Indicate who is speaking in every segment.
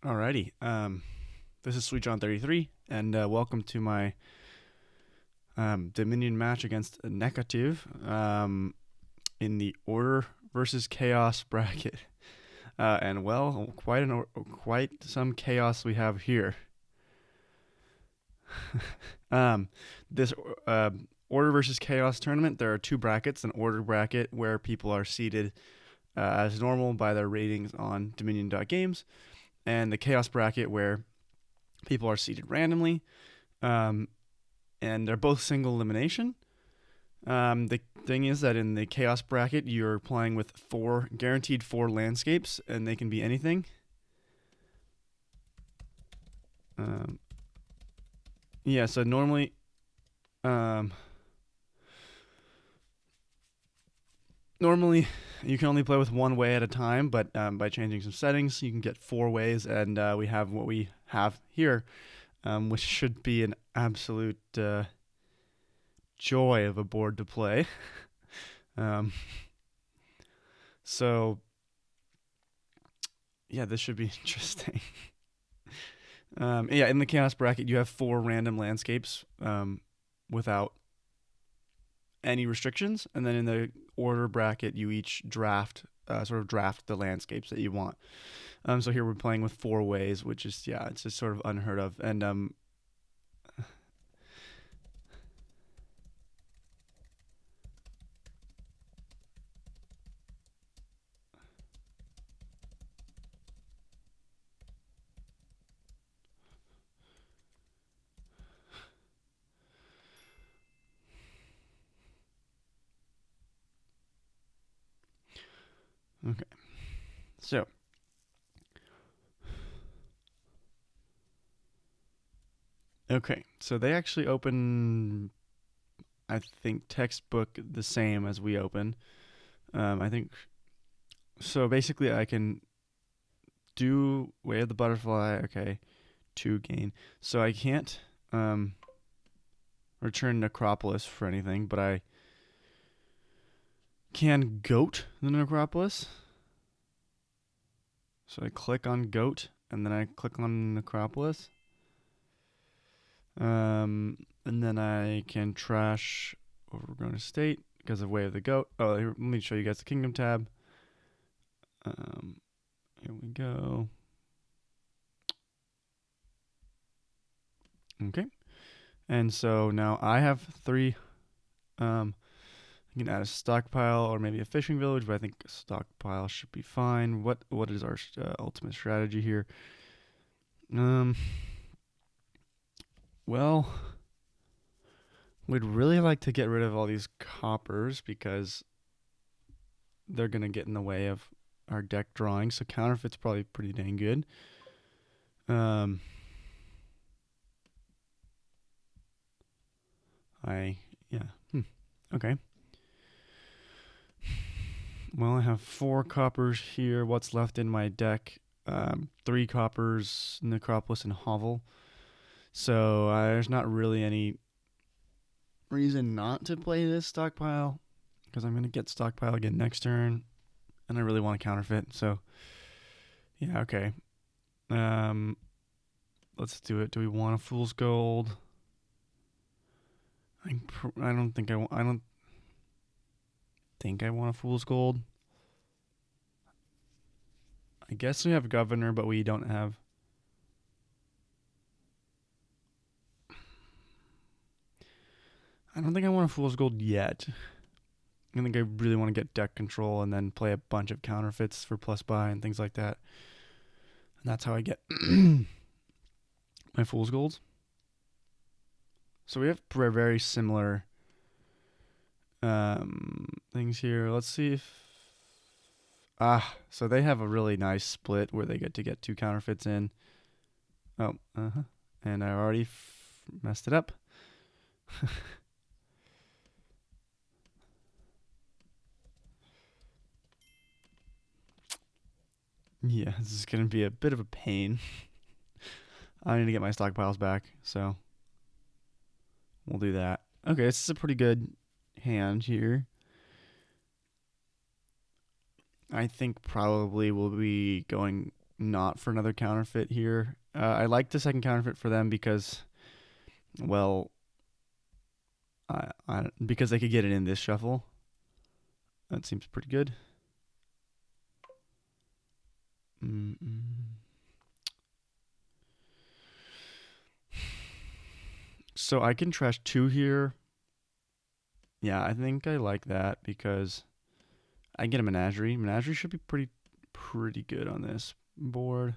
Speaker 1: Alrighty. This is Sweet John 33, and welcome to my Dominion match against Neqativ in the Order versus Chaos bracket. And well, quite some chaos we have here. um, this Order versus Chaos tournament, there are two brackets: an Order bracket where people are seated as normal by their ratings on Dominion.games, and the Chaos bracket where people are seated randomly, um, and they're both single elimination. The thing is that in the Chaos bracket, you're playing with guaranteed four landscapes, and they can be anything. Um, yeah, so um, normally you can only play with one way at a time, but by changing some settings, you can get four ways, and we have what we have here, which should be an absolute joy of a board to play. um, so yeah, this should be interesting. Yeah, in the chaos bracket, you have four random landscapes without any restrictions, and then in the order bracket, you each draft the landscapes that you want. So here we're playing with four ways, which is it's just sort of unheard of, and okay, so so they actually open, I think, textbook the same as we open. I think so. Basically, I can do Way of the Butterfly. Okay, two gain. So I can't return Necropolis for anything, but I can goat the Necropolis. So I click on goat, and then I click on Necropolis. And then I can trash Overgrown Estate because of Way of the Goat. Oh, here, let me show you guys the Kingdom tab. Here we go. Okay. And so now I have three. I can add a stockpile or maybe a fishing village, but I think a stockpile should be fine. What is our ultimate strategy here? Well, we'd really like to get rid of all these coppers because they're gonna get in the way of our deck drawing. So counterfeit's probably pretty dang good. I yeah. Okay. Well, I have four coppers here. What's left in my deck? Three coppers, Necropolis, and Hovel. So there's not really any reason not to play this stockpile because I'm going to get stockpile again next turn, and I really want to counterfeit. So yeah, okay. Let's do it. Do we want a Fool's Gold? I don't think I don't think I want a Fool's Gold. I guess we have Governor, but we don't have. I don't think I want a Fool's Gold yet. I think I really want to get deck control and then play a bunch of counterfeits for plus buy and things like that. And that's how I get my Fool's Golds. So we have very similar things here. Let's see if so they have a really nice split where they get to get two counterfeits in. Oh, and I already messed it up. Yeah, this is gonna be a bit of a pain. I need to get my stockpiles back, so we'll do that. Okay, this is a pretty good hand here. I think probably we'll be going not for another counterfeit here. I like the second counterfeit for them because, well, because they could get it in this shuffle. That seems pretty good. So I can trash 2 here. Yeah, I think I like that because I get a menagerie. Menagerie should be pretty good on this board.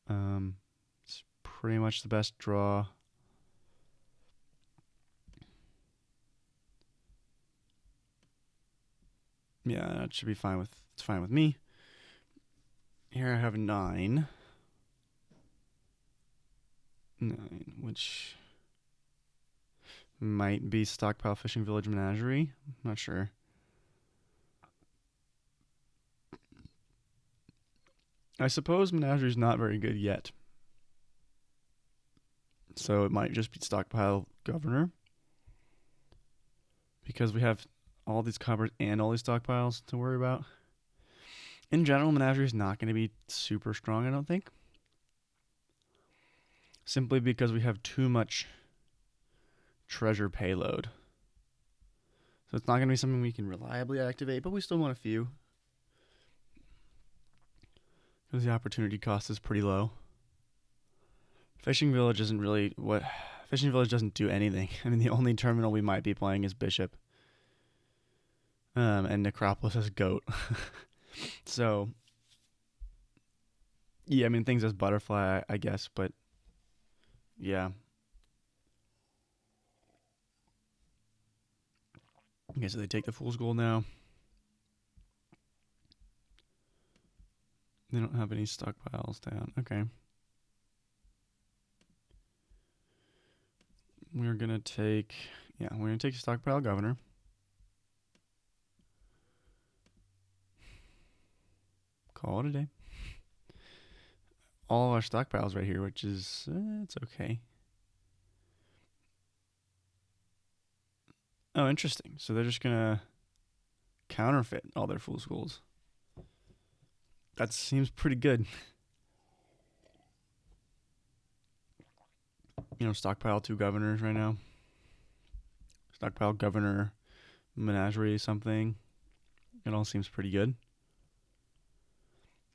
Speaker 1: It's pretty much the best draw. Yeah, that should be fine with it's fine with me. Here I have 9. 9, which might be Stockpile Fishing Village Menagerie. Not sure. I suppose Menagerie's not very good yet. So it might just be Stockpile Governor. Because we have all these covers and all these stockpiles to worry about. In general, Menagerie is not going to be super strong, I don't think. Simply because we have too much treasure payload. So it's not going to be something we can reliably activate, but we still want a few. Because the opportunity cost is pretty low. Fishing Village isn't really what... Fishing Village doesn't do anything. I mean, the only terminal we might be playing is Bishop. And Necropolis has Goat. So... Yeah, I mean, things as Butterfly, I guess, but... Yeah. Okay, so they take the Fool's Gold now. They don't have any stockpiles down. Okay. We're going to take... Yeah, we're going to take Stockpile Governor. Call it a day. All of our stockpiles right here, which is... it's okay. Oh, interesting. So they're just going to counterfeit all their Fool's Golds. That seems pretty good. Stockpile 2 governors right now. Stockpile governor, menagerie, something. It all seems pretty good.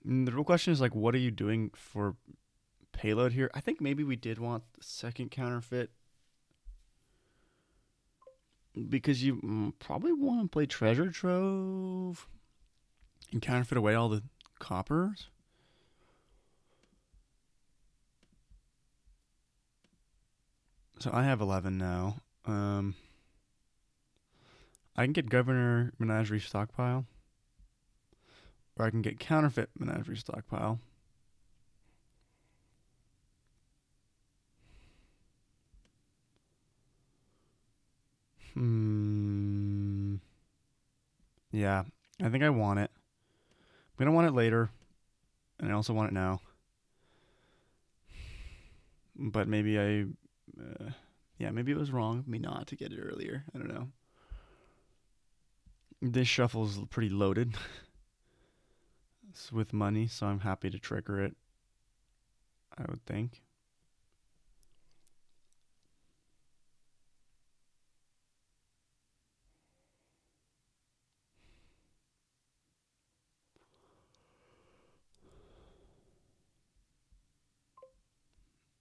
Speaker 1: And the real question is, what are you doing for payload here? I think maybe we did want the second counterfeit. Because you probably want to play Treasure Trove and counterfeit away all the coppers. So I have 11 now. I can get Governor Menagerie Stockpile. Or I can get Counterfeit Menagerie Stockpile. Yeah, I think I want it. I'm going to want it later. And I also want it now. But maybe maybe it was wrong of me not to get it earlier. I don't know. This shuffle's pretty loaded. It's with money, so I'm happy to trigger it, I would think.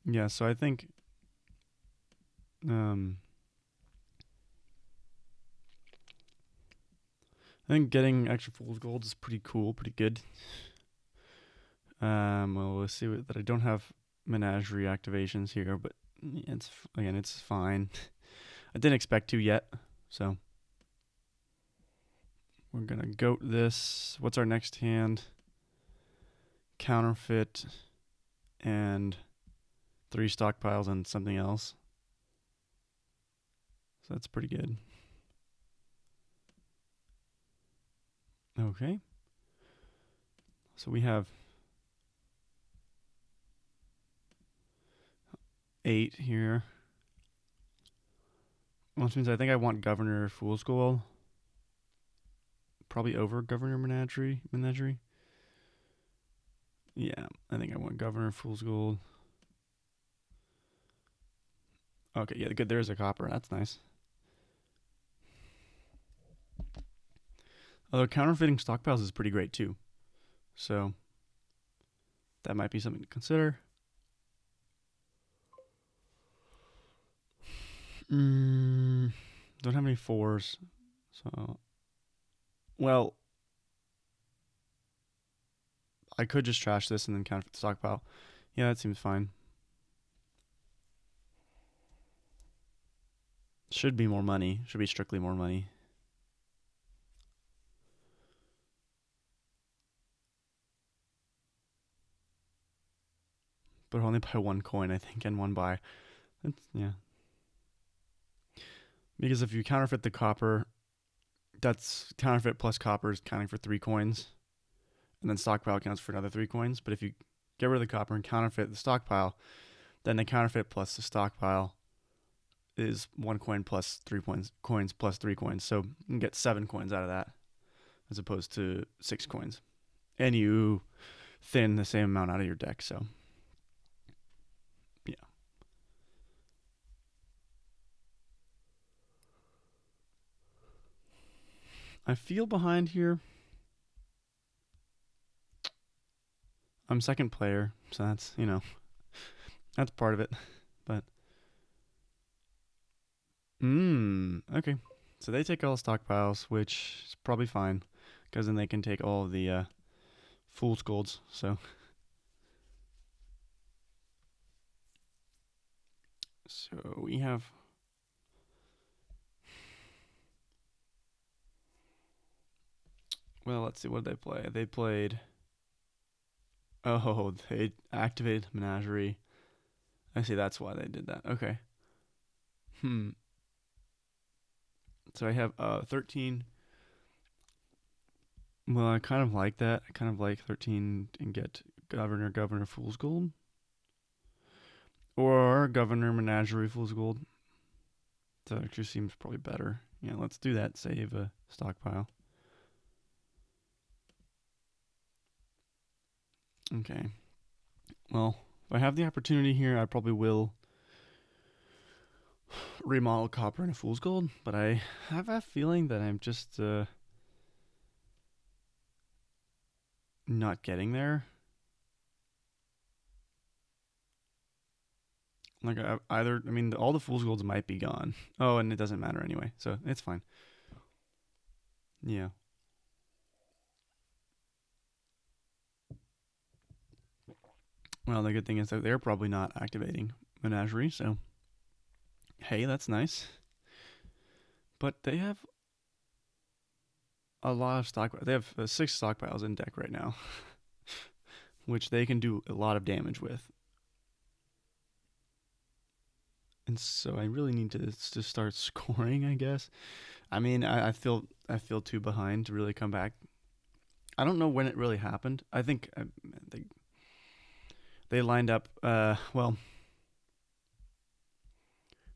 Speaker 1: Yeah, so I think getting extra Fool's Gold is pretty cool, pretty good. Well, we'll see that I don't have Menagerie activations here, but it's fine. I didn't expect to yet, so we're gonna goat this. What's our next hand? Counterfeit and 3 stockpiles and something else. So that's pretty good. Okay. So we have 8 here. Which means I think I want Governor Fool's Gold. Probably over Governor Menagerie. Yeah, I think I want Governor, Fool's Gold. Okay, yeah, good. There's a copper. That's nice. Although counterfeiting stockpiles is pretty great too. So that might be something to consider. Mm, don't have any fours. So, well, I could just trash this and then counterfeit the stockpile. Yeah, that seems fine. Should be more money. Should be strictly more money. But only by one coin, I think, and one buy. Yeah. Because if you counterfeit the copper, that's counterfeit plus copper is counting for 3 coins. And then stockpile counts for another 3 coins. But if you get rid of the copper and counterfeit the stockpile, then the counterfeit plus the stockpile is 1 coin plus 3 coins, coins plus 3 coins. So you can get 7 coins out of that as opposed to 6 coins. And you thin the same amount out of your deck. So, yeah. I feel behind here. I'm second player, so that's, that's part of it. But, okay. So they take all the stockpiles, which is probably fine, because then they can take all of the fool's golds. So we have. Well, let's see. What did they play? They played. Oh, they activated Menagerie. I see. That's why they did that. Okay. Hmm. So I have 13. Well, I kind of like that. I kind of like 13 and get Governor, Fool's Gold. Or Governor, Menagerie, Fool's Gold. That actually seems probably better. Yeah, let's do that. Save a stockpile. Okay. Well, if I have the opportunity here, I probably will remodel copper into fool's gold, but I have a feeling that I'm just not getting there. Like I mean, all the fool's golds might be gone. Oh, and it doesn't matter anyway, so it's fine. Yeah. Well, the good thing is that they're probably not activating Menagerie, so hey, that's nice. But they have a lot of stock. They have 6 stockpiles in deck right now, which they can do a lot of damage with. And so I really need to start scoring, I guess. I mean, I feel too behind to really come back. I don't know when it really happened. I think they lined up. Well,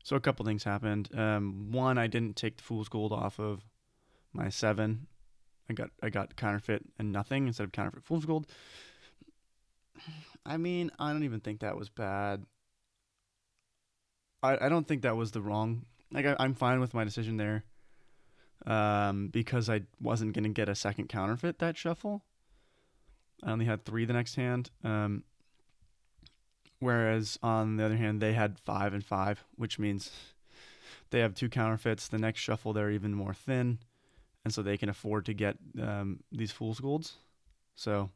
Speaker 1: so a couple things happened. One, I didn't take the fool's gold off of my 7. I got counterfeit and nothing instead of counterfeit fool's gold. I mean, I don't even think that was bad. I don't think that was the wrong. Like I'm fine with my decision there. Because I wasn't gonna get a second counterfeit that shuffle. I only had 3 the next hand. Whereas on the other hand, they had 5 and 5, which means they have 2 counterfeits. The next shuffle, they're even more thin, and so they can afford to get these fool's golds. So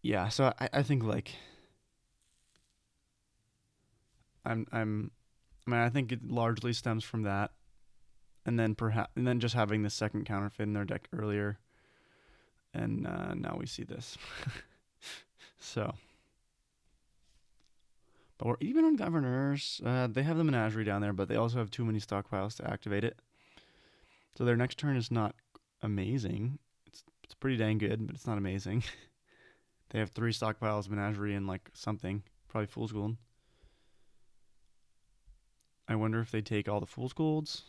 Speaker 1: yeah, so I think like I'm I mean I think it largely stems from that, and then just having the second counterfeit in their deck earlier, and now we see this. So, but we're even on governors. They have the menagerie down there, but they also have too many stockpiles to activate it. So their next turn is not amazing. It's pretty dang good, but it's not amazing. They have 3 stockpiles, menagerie, and like something, probably fool's gold. I wonder if they take all the fool's golds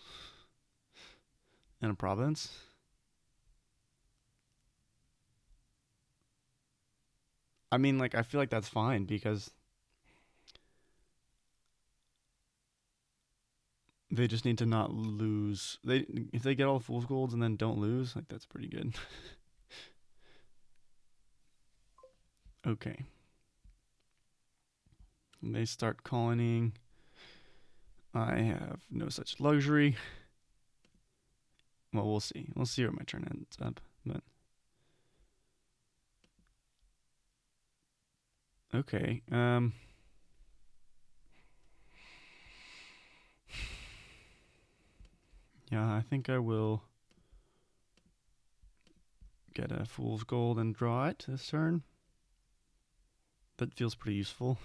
Speaker 1: in a province. I mean, like, I feel like that's fine because they just need to not lose. They If they get all the fool's golds and then don't lose, like that's pretty good. Okay. And they start colonying. I have no such luxury. Well, we'll see. We'll see where my turn ends up. But okay. Yeah, I think I will get a fool's gold and draw it this turn. That feels pretty useful.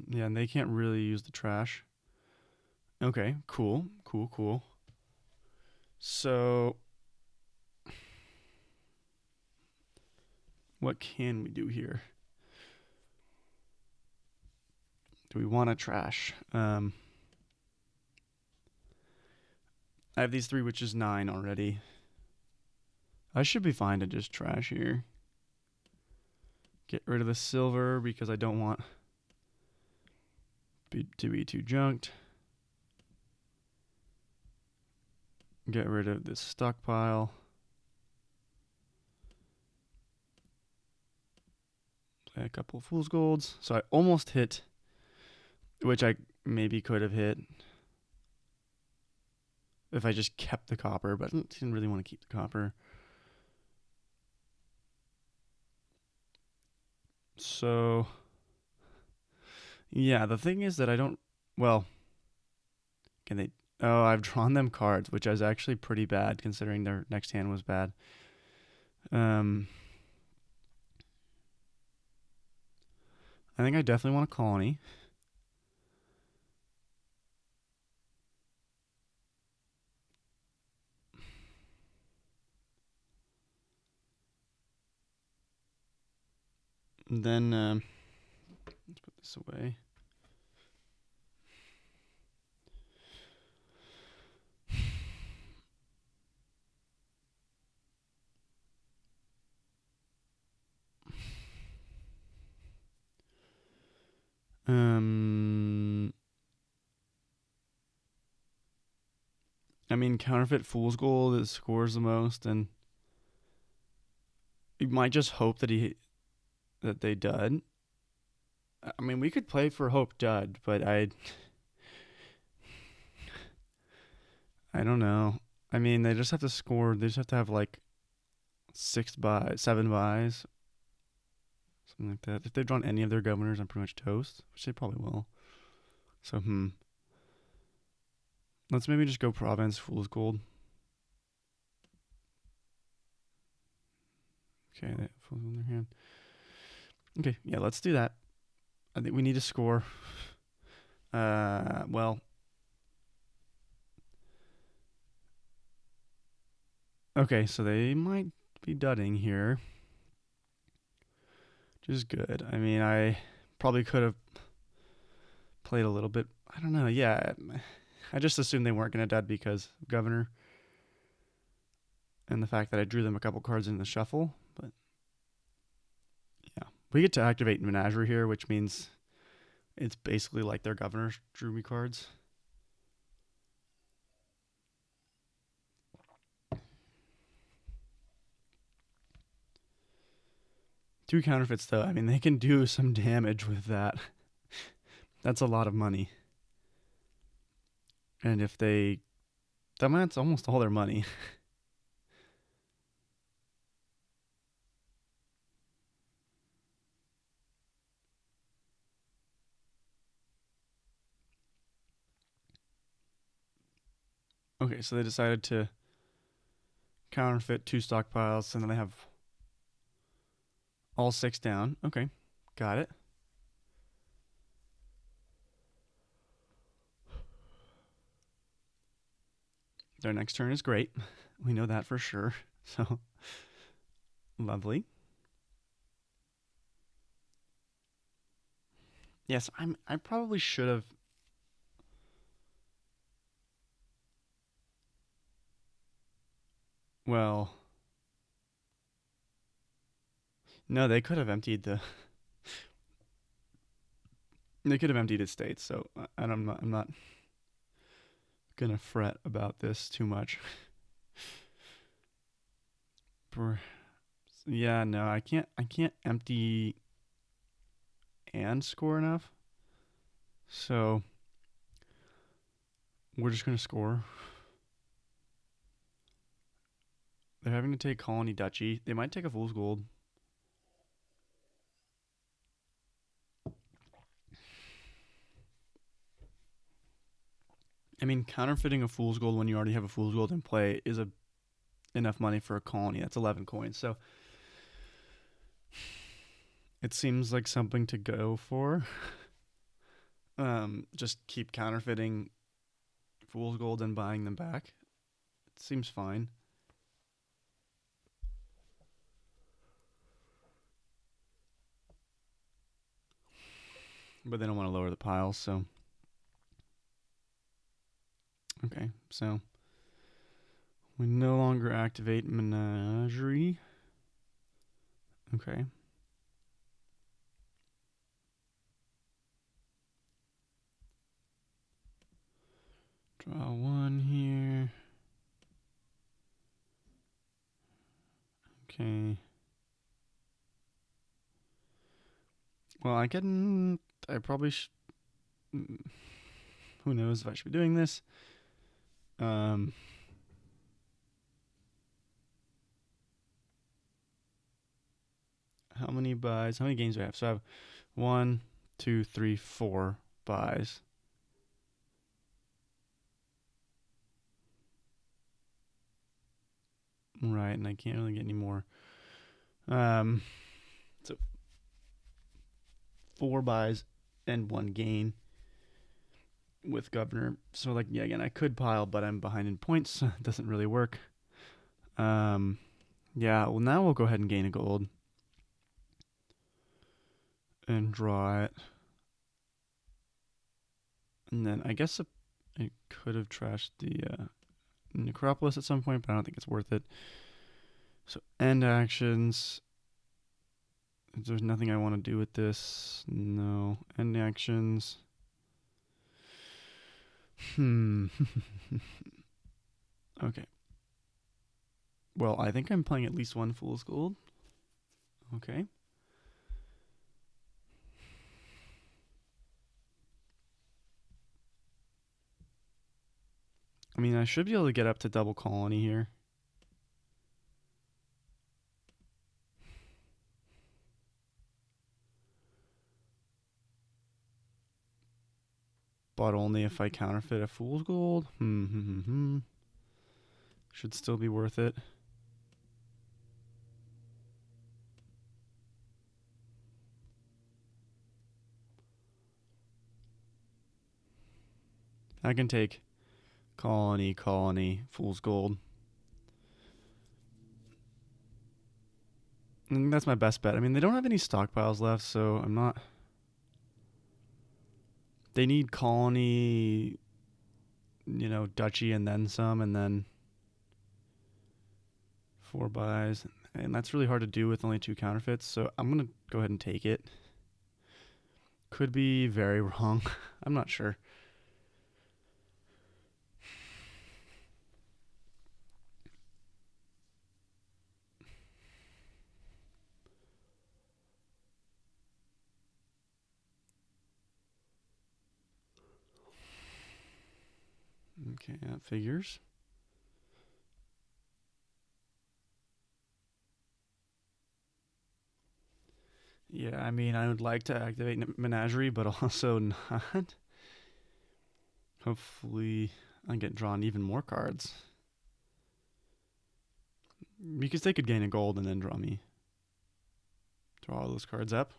Speaker 1: Yeah, and they can't really use the trash. Okay, cool, cool, cool. So, what can we do here? Do we want to trash? I have these three, which is 9 already. I should be fine to just trash here. Get rid of the silver because I don't want to be too junked. Get rid of this stockpile. Play a couple of fool's golds. So I almost hit, which I maybe could have hit if I just kept the copper, but I didn't really want to keep the copper. So, yeah, the thing is that I don't. Well, can they? Oh, I've drawn them cards, which is actually pretty bad considering their next hand was bad. I think I definitely want a colony. And then let's put this away. I mean, counterfeit fool's gold it scores the most, and you might just hope that they dud. I mean, we could play for hope dud, but I don't know. I mean, they just have to score. They just have to have like 7 buys, something like that. If they've drawn any of their governors, I'm pretty much toast, which they probably will. So, let's maybe just go province fool's gold. Okay, they have fool's gold in their hand. Okay, yeah, let's do that. I think we need to score. Well, okay, so they might be dudding here, which is good. I mean, I probably could have played a little bit. I don't know. Yeah, I just assumed they weren't going to dud because of governor and the fact that I drew them a couple cards in the shuffle. But yeah, we get to activate Menagerie here, which means it's basically like their governor drew me cards. Two counterfeits, though. I mean, they can do some damage with that. That's a lot of money. And if that's almost all their money. Okay, so they decided to counterfeit 2 stockpiles, and then they have all 6 down. Okay, got it. Their next turn is great. We know that for sure. So, lovely. Yes, I probably should have. Well, no, they could have emptied the. They could have emptied its states. So I'm not gonna fret about this too much. Yeah, no, I can't. I can't empty and score enough. So we're just gonna score. They're having to take colony duchy. They might take a fool's gold. I mean, counterfeiting a fool's gold when you already have a fool's gold in play is enough money for a colony. That's 11 coins. So it seems like something to go for. Just keep counterfeiting fool's gold and buying them back. It seems fine. But they don't want to lower the piles, so okay. So we no longer activate Menagerie. Okay. Draw one here. Okay. Well, I probably who knows if I should be doing this. Um. How many buys? How many games do I have? So I have one, two, three, four buys. Right, and I can't really get any more. So four buys and one gain with governor. So like yeah, again, I could pile, but I'm behind in points. It doesn't really work. Um, yeah. Well, now we'll go ahead and gain a gold and draw it, and then I guess I could have trashed the necropolis at some point, but I don't think it's worth it. So end actions. There's nothing I want to do with this. No. End actions. Okay. Well, I think I'm playing at least one Fool's Gold. Okay. I mean, I should be able to get up to double colony here. But only if I counterfeit a Fool's Gold. Should still be worth it. I can take colony, colony, Fool's Gold. And that's my best bet. I mean, they don't have any stockpiles left, so I'm not. They need colony, duchy and then some, and then four buys. And that's really hard to do with only two counterfeits, so I'm going to go ahead and take it. Could be very wrong. I'm not sure. Okay, that figures. Yeah, I mean, I would like to activate Menagerie, but also not. Hopefully, I get drawn even more cards. Because they could gain a gold and then draw all those cards up.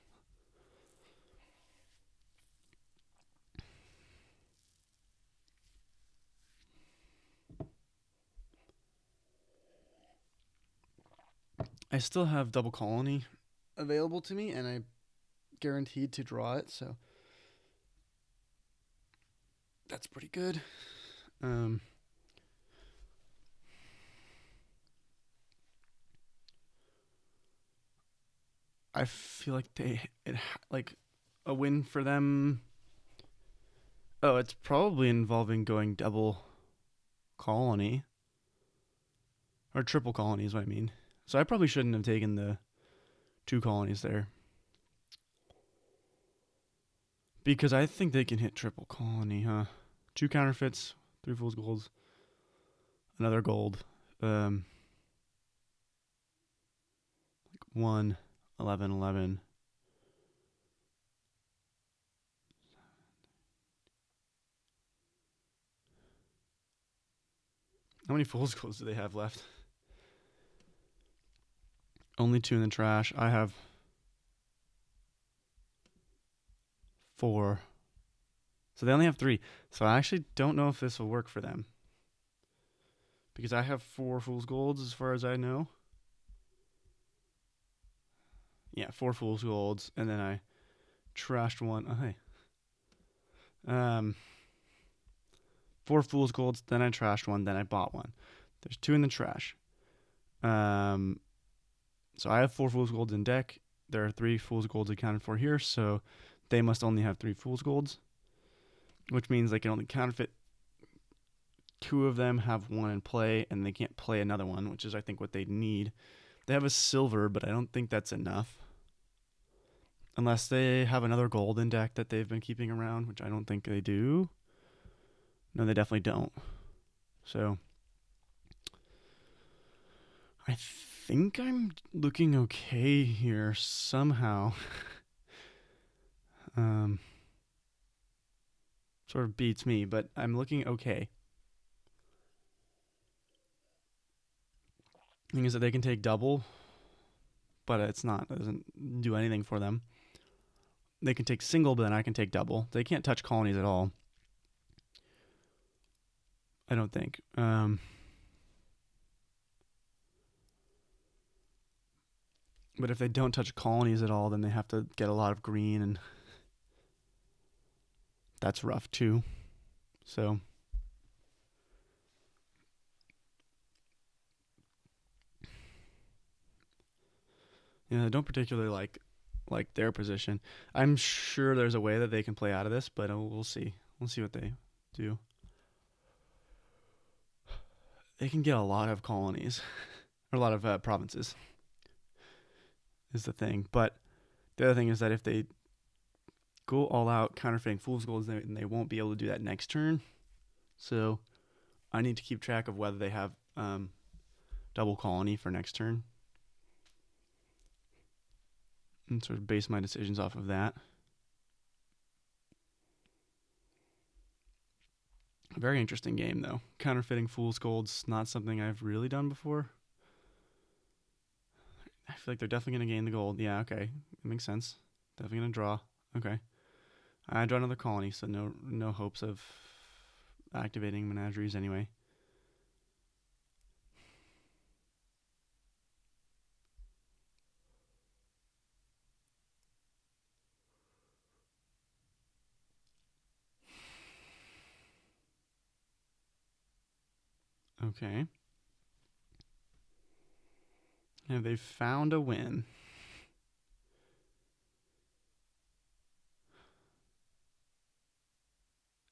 Speaker 1: I still have double colony available to me, and I guaranteed to draw it, so that's pretty good. Um, I feel like like a win for them. Oh, it's probably involving going double colony or triple colony is what I mean. So I probably shouldn't have taken the 2 colonies there because I think they can hit triple colony, huh? 2 counterfeits, 3 fool's golds, another gold, um, 1, 11, 11. How many fool's golds do they have left? Only 2 in the trash. I have 4. So they only have 3. So I actually don't know if this will work for them. Because I have 4 fool's golds as far as I know. Yeah, 4 fool's golds, and then I trashed 1. Oh, hey. 4 fool's golds, then I trashed 1, then I bought 1. There's 2 in the trash. So I have 4 fool's golds in deck. There are 3 fool's golds accounted for here, so they must only have 3 fool's golds, which means they can only counterfeit 2 of them, have 1 in play, and they can't play another one, which is I think what they need. They have a silver, but I don't think that's enough. Unless they have another golden deck that they've been keeping around, which I don't think they do. No, they definitely don't. So I think I'm looking okay here somehow. Sort of beats me, but I'm looking okay. Thing is that they can take double, but it doesn't do anything for them. They can take single, but then I can take double. They can't touch colonies at all. I don't think. But if they don't touch colonies at all, then they have to get a lot of green, and that's rough too. So yeah, I don't particularly like their position. I'm sure there's a way that they can play out of this, but we'll see. We'll see what they do. They can get a lot of colonies, or a lot of provinces, is the thing. But the other thing is that if they go all out counterfeiting fool's golds, then they won't be able to do that next turn. So I need to keep track of whether they have double colony for next turn, and sort of base my decisions off of that. Very interesting game, though. Counterfeiting fool's gold's not something I've really done before. I feel like they're definitely going to gain the gold. Yeah, okay. It makes sense. Definitely going to draw. Okay. I draw another colony, so no hopes of activating menageries anyway. Okay. Yeah, they found a win.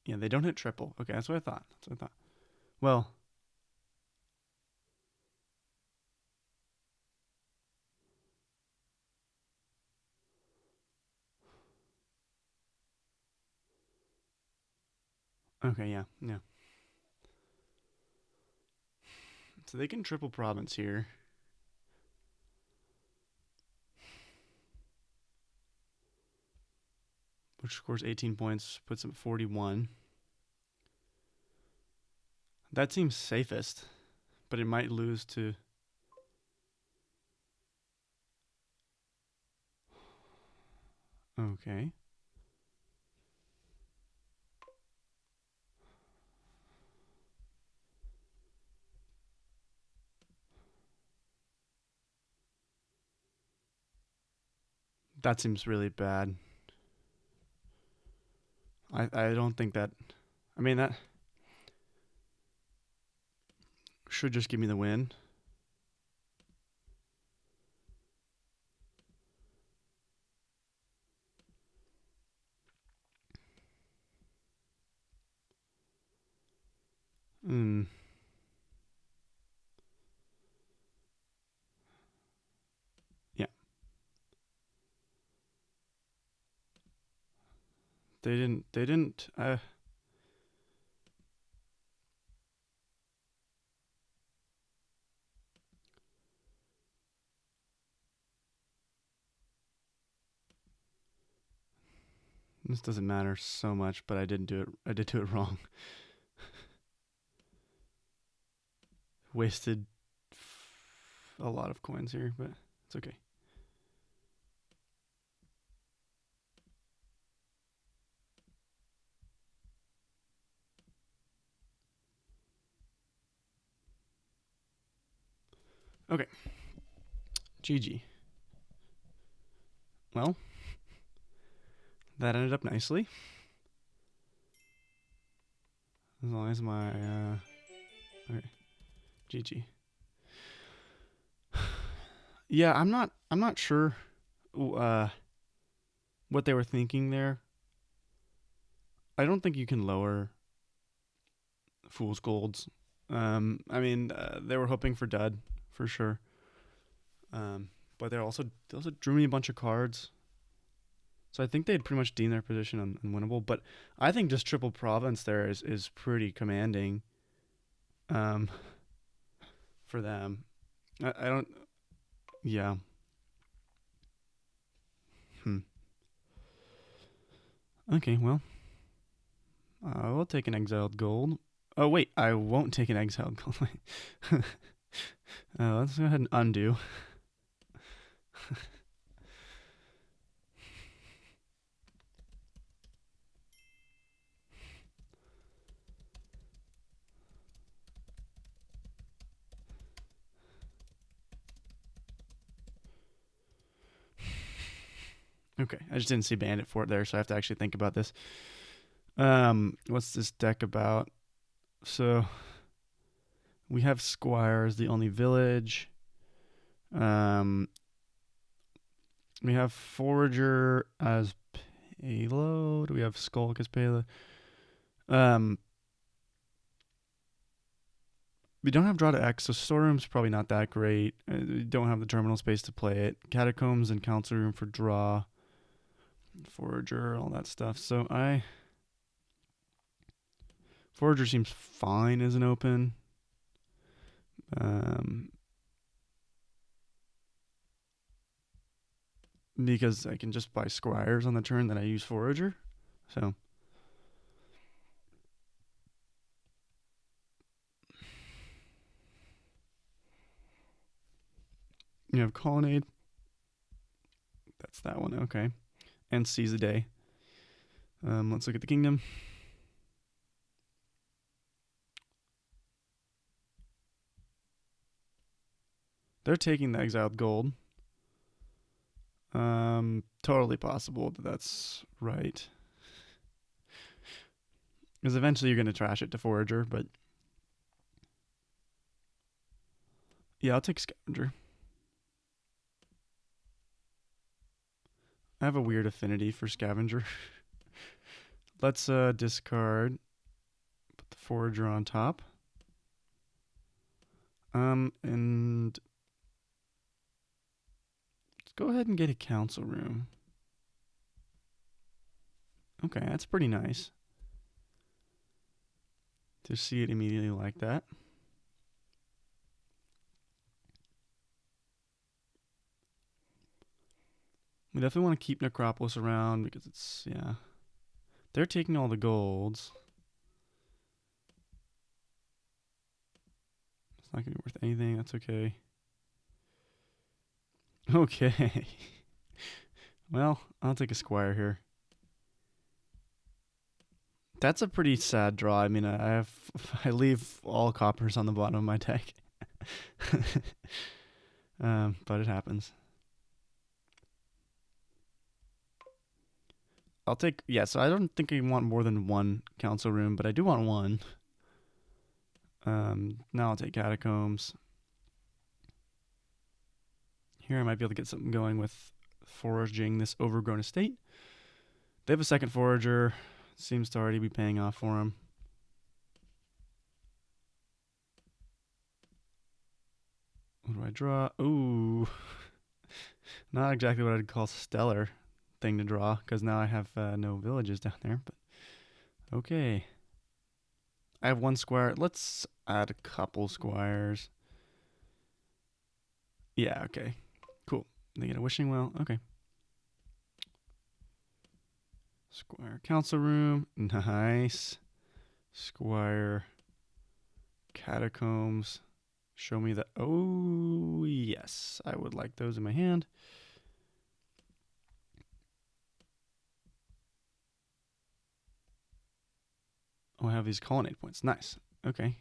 Speaker 1: Yeah, they don't hit triple. Okay, that's what I thought. Well, okay, yeah. So they can triple province here. Which scores 18 points, puts them at 41. That seems safest, but it might lose to. Okay. That seems really bad. I don't think that. I mean, that should just give me the win. Mm, yeah, they didn't. They didn't. This doesn't matter so much, but I didn't do it. I did do it wrong. Wasted a lot of coins here, but it's okay. Okay, GG. Well, that ended up nicely. As long as my okay, GG. Yeah, I'm not sure uh what they were thinking there. I don't think you can lower fool's golds. I mean, they were hoping for dud for sure. But they also drew me a bunch of cards. So I think they'd pretty much deemed their position unwinnable. But I think just triple province there is pretty commanding. Um, for them. I don't. Yeah. Hmm. Okay. Well, I will take an exiled gold. Oh wait, I won't take an exiled gold. Let's go ahead and undo. Okay, I just didn't see bandit for it there, so I have to actually think about this. What's this deck about? So we have Squire as the only village. Um, we have Forager as payload. We have Skulk as payload. Um, we don't have Draw to X, so Storeroom's probably not that great. We don't have the terminal space to play it. Catacombs and Council Room for draw. Forager, all that stuff. So Forager seems fine as an open. Um, because I can just buy Squires on the turn that I use Forager. So you have Colonnade. That's that one. Okay. And Seize the Day. Let's look at the Kingdom. They're taking the exiled gold. Totally possible that that's right. Because eventually you're going to trash it to Forager, but yeah, I'll take Scavenger. I have a weird affinity for Scavenger. Let's discard, put the Forager on top. And let's go ahead and get a Council Room. Okay, that's pretty nice to see it immediately like that. We definitely want to keep Necropolis around because it's, yeah. They're taking all the golds. It's not going to be worth anything. That's okay. Okay. Well, I'll take a Squire here. That's a pretty sad draw. I mean, I leave all coppers on the bottom of my deck. But it happens. I'll take, yeah, so I don't think I want more than one council room, but I do want one. Now I'll take catacombs. Here I might be able to get something going with foraging this overgrown estate. They have a second forager. Seems to already be paying off for them. What do I draw? Ooh, not exactly what I'd call stellar thing to draw, because now I have no villages down there. But okay, I have one squire. Let's add a couple squires. Yeah, okay, cool. They get a wishing well. Okay. Squire council room. Nice. Squire catacombs. Show me the. Oh, yes. I would like those in my hand. Oh, I have these colonnade points. Nice. Okay.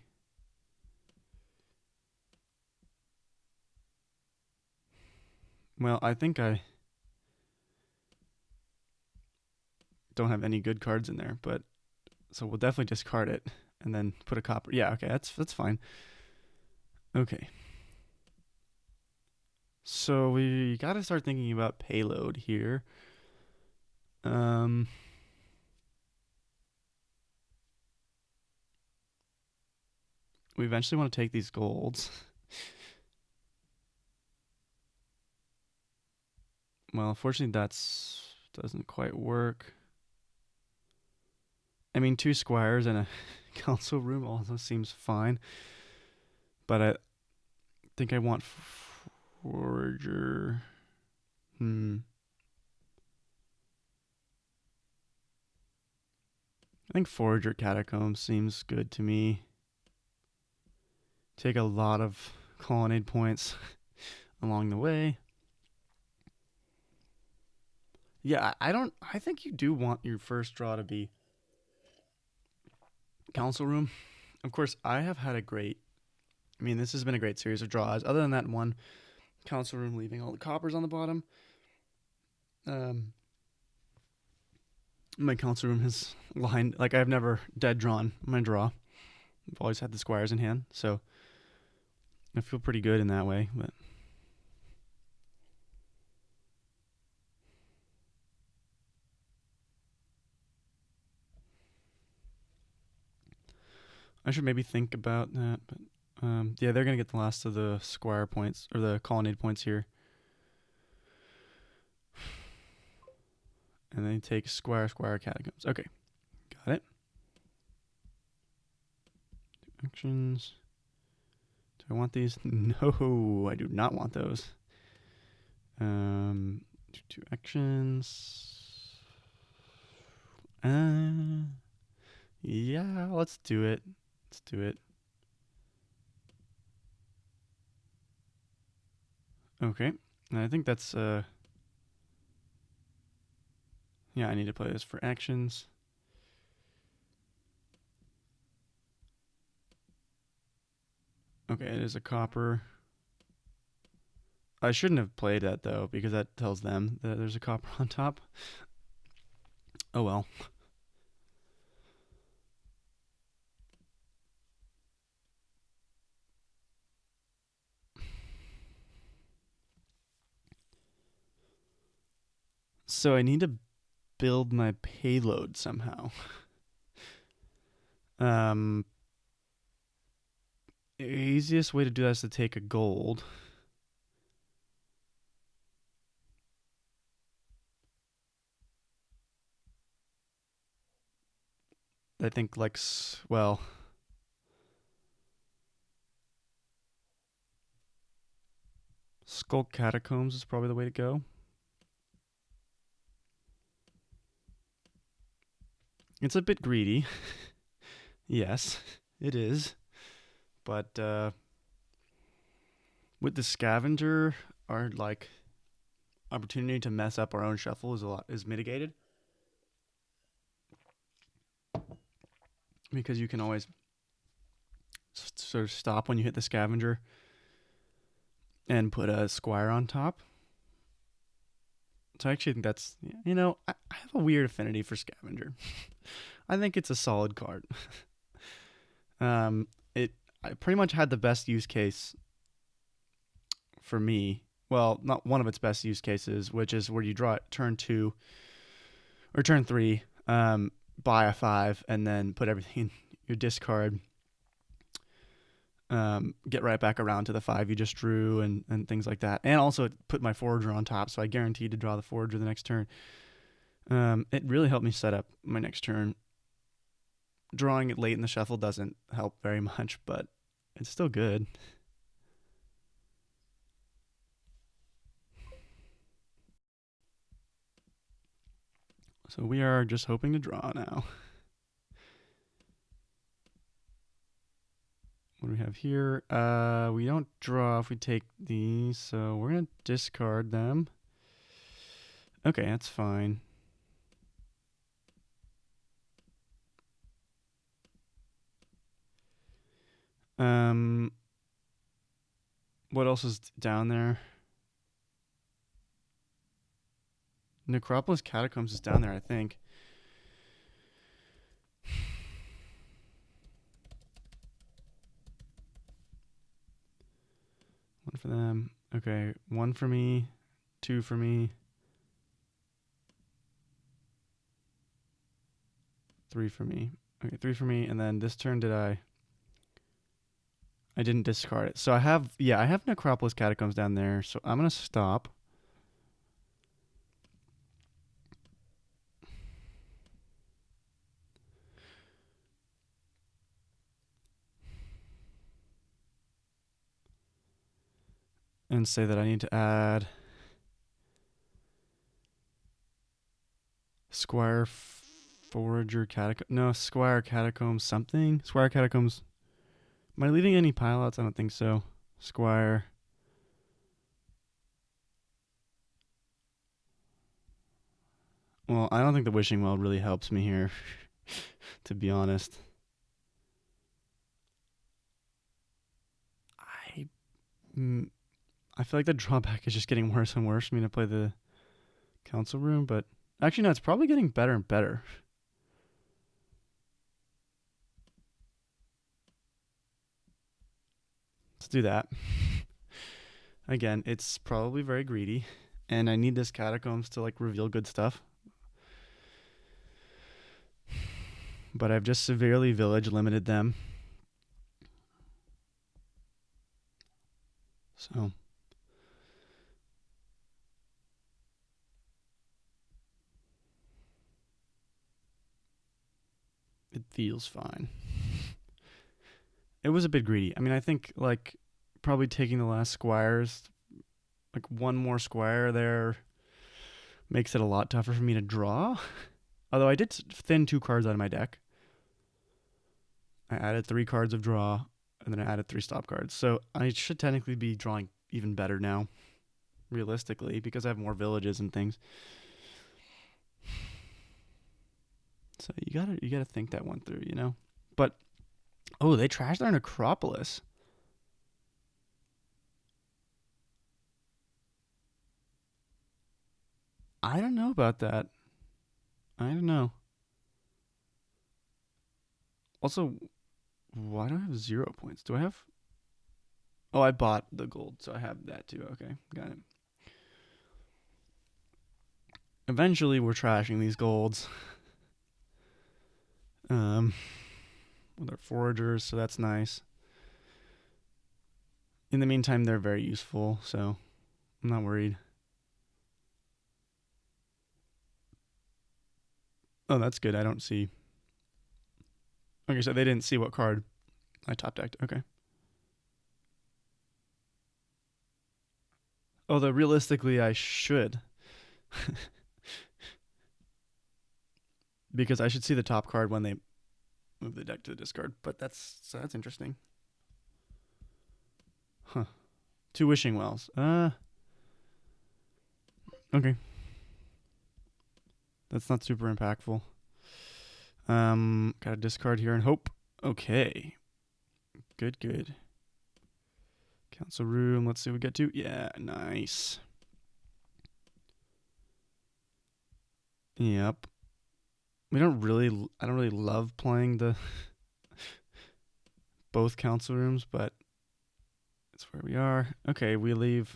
Speaker 1: Well, I think I don't have any good cards in there, but so we'll definitely discard it and then put a copper. Yeah, okay, that's fine. Okay. So we got to start thinking about payload here. We eventually want to take these golds. Well, unfortunately, that's doesn't quite work. I mean, 2 squires and a council room also seems fine, but I think I want forager. I think forager catacombs seems good to me. Take a lot of colonnade points along the way. Yeah, I don't. I think you do want your first draw to be council room. Of course, I have had a great. I mean, this has been a great series of draws. Other than that one council room leaving all the coppers on the bottom, my council room has lined like I've never dead drawn my draw. I've always had the squires in hand, so I feel pretty good in that way. But I should maybe think about that. But yeah, they're gonna get the last of the squire points or the colonnade points here, and then take squire catacombs. Okay, got it. Actions. Do I want these? No, I do not want those. 2 actions. Yeah, let's do it. Let's do it. Okay, and I think that's yeah, I need to play this for actions. Okay, it is a copper. I shouldn't have played that though, because that tells them that there's a copper on top. Oh well. So I need to build my payload somehow. Um, easiest way to do that is to take a gold. I think like well, Skull Catacombs is probably the way to go. It's a bit greedy. Yes, it is. But with the scavenger, our like opportunity to mess up our own shuffle is mitigated, because you can always sort of stop when you hit the scavenger and put a squire on top. So I actually think that's, I have a weird affinity for scavenger. I think it's a solid card. It I pretty much had the best use case for me. Well, not one of its best use cases, which is where you draw it turn 2 or turn 3, buy a 5, and then put everything in your discard. get right back around to the 5 you just drew and things like that. And also it put my forager on top, so I guaranteed to draw the forager the next turn. It really helped me set up my next turn. Drawing it late in the shuffle doesn't help very much, but it's still good. So we are just hoping to draw now. What do we have here? We don't draw if we take these, so we're gonna discard them. Okay, that's fine. What else is down there? Necropolis Catacombs is down there, I think. One for them. Okay, 1 for me, 2 for me, 3 for me. Okay, 3 for me, and then this turn I didn't discard it. So I have Necropolis Catacombs down there, so I'm gonna stop. And say that I need to add Squire Forager Catacomb. No, Squire Catacombs something. Squire Catacombs. Am I leaving any pileouts? I don't think so. Squire. Well, I don't think the Wishing Well really helps me here, to be honest. I feel like the drawback is just getting worse and worse for me to play the council room, but actually, no, it's probably getting better and better. Let's do that. Again, it's probably very greedy, and I need this catacombs to like reveal good stuff. But I've just severely village limited them. So it feels fine. It was a bit greedy. I mean, I think like probably taking the last squires, like one more squire there, makes it a lot tougher for me to draw. Although I did thin 2 cards out of my deck. I added 3 cards of draw, and then I added 3 stop cards. So I should technically be drawing even better now, realistically, because I have more villages and things. So you gotta think that one through, you know. But oh, they trashed their necropolis. I don't know about that. I don't know. Also, why do I have 0 points? Do I have? Oh, I bought the gold, so I have that too. Okay, got it. Eventually, we're trashing these golds. With our foragers, so that's nice. In the meantime, they're very useful, so I'm not worried. Oh, that's good. I don't see. Okay, so they didn't see what card I top decked. Okay. Although realistically, I should. Because I should see the top card when they move the deck to the discard. But that's interesting. Huh. 2 wishing wells. Okay. That's not super impactful. Got a discard here and hope. Okay. Good. Council room. Let's see what we get to. Yeah, nice. Yep. I don't really love playing the both council rooms, but it's where we are. Okay, we leave.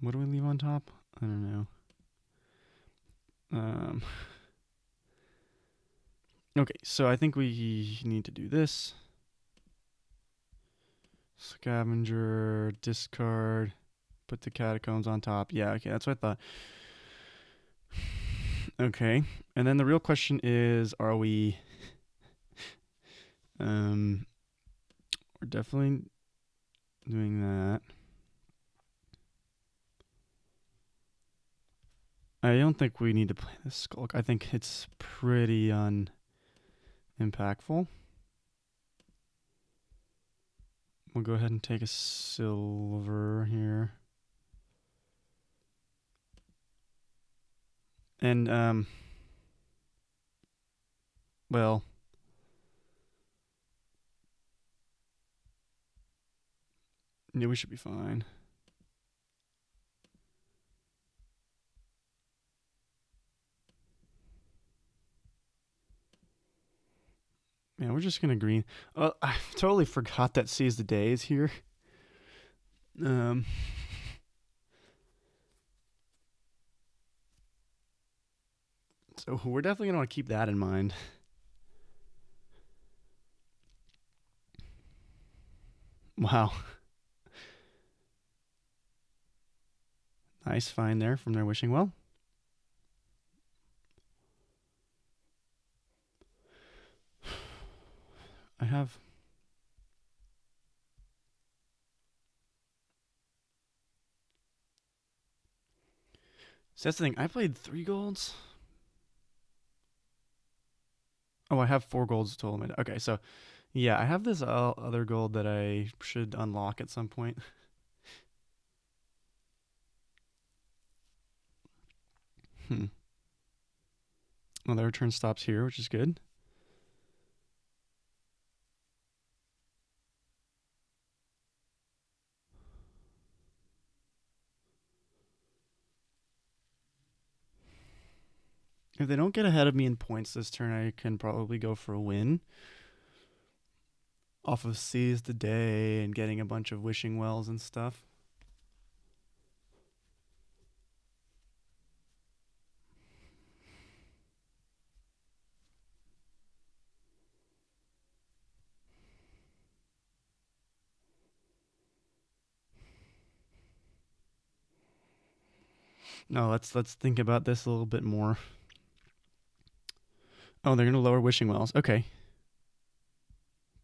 Speaker 1: What do we leave on top? I don't know. Okay, so I think we need to do this. Scavenger, discard, put the catacombs on top. Yeah, okay, that's what I thought. Okay, and then the real question is, are we? We're definitely doing that. I don't think we need to play this skulk. I think it's pretty unimpactful. We'll go ahead and take a silver here. And, well, yeah, we should be fine. Yeah, we're just gonna green. I totally forgot that Seize the Day is here. Um, so we're definitely gonna want to keep that in mind. Wow, nice find there from their wishing well. I have. So that's the thing. I played 3 golds. Oh, I have 4 golds total. Okay, so yeah, I have this other gold that I should unlock at some point. Hmm. Well, the return stops here, which is good. If they don't get ahead of me in points this turn, I can probably go for a win off of Seize the Day and getting a bunch of wishing wells and stuff. No, let's think about this a little bit more. Oh, they're gonna lower wishing wells. Okay,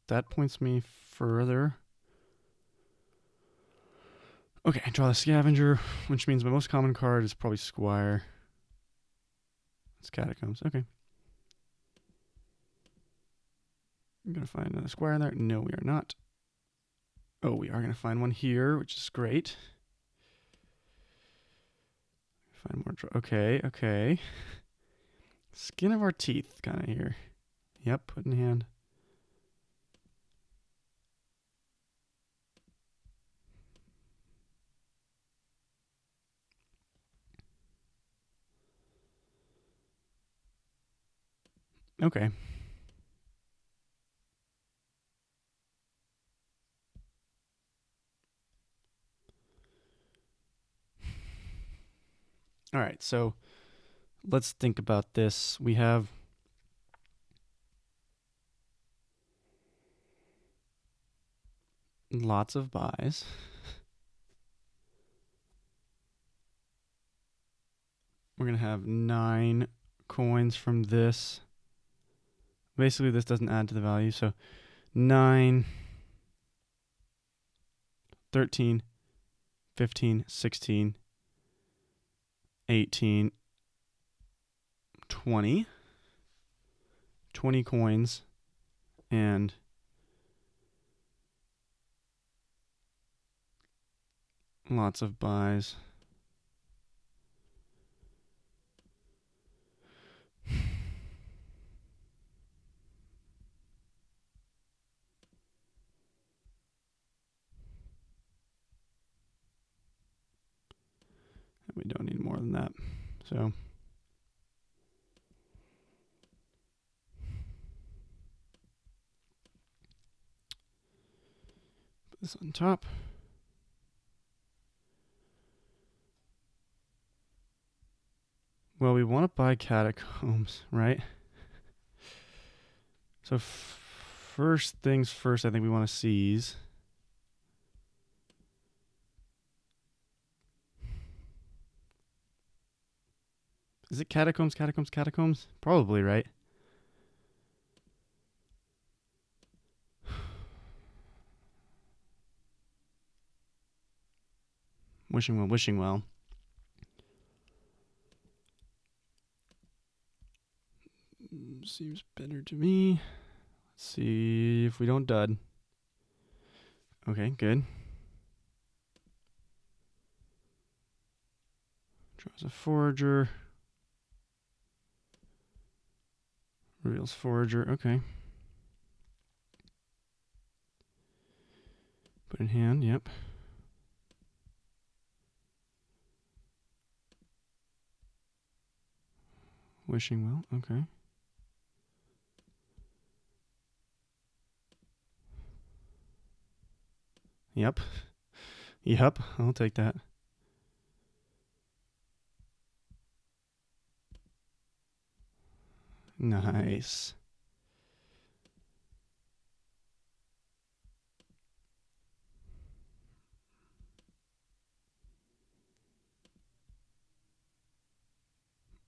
Speaker 1: that points me further. Okay, I draw the scavenger, which means my most common card is probably Squire. It's Catacombs. Okay. I'm gonna find another Squire in there. No, we are not. Oh, we are gonna find one here, which is great. Find more. Okay, okay. Skin of our teeth, kind of here. Yep, put in hand. Okay. All right, so let's think about this. We have lots of buys. We're going to have 9 coins from this. Basically, this doesn't add to the value. So 9, 13, 15, 16, 18, 20. 20 coins and lots of buys. We don't need more than that. So put this on top. Well, we want to buy catacombs, right? So first things first, I think we want to seize. Is it catacombs, catacombs, catacombs? Probably, right? Wishing well, wishing well. Seems better to me. Let's see if we don't dud. Okay, good. Draws a forager. Reveals forager. Okay. Put in hand. Yep. Wishing well. Okay. Yep. Yep. I'll take that. Nice.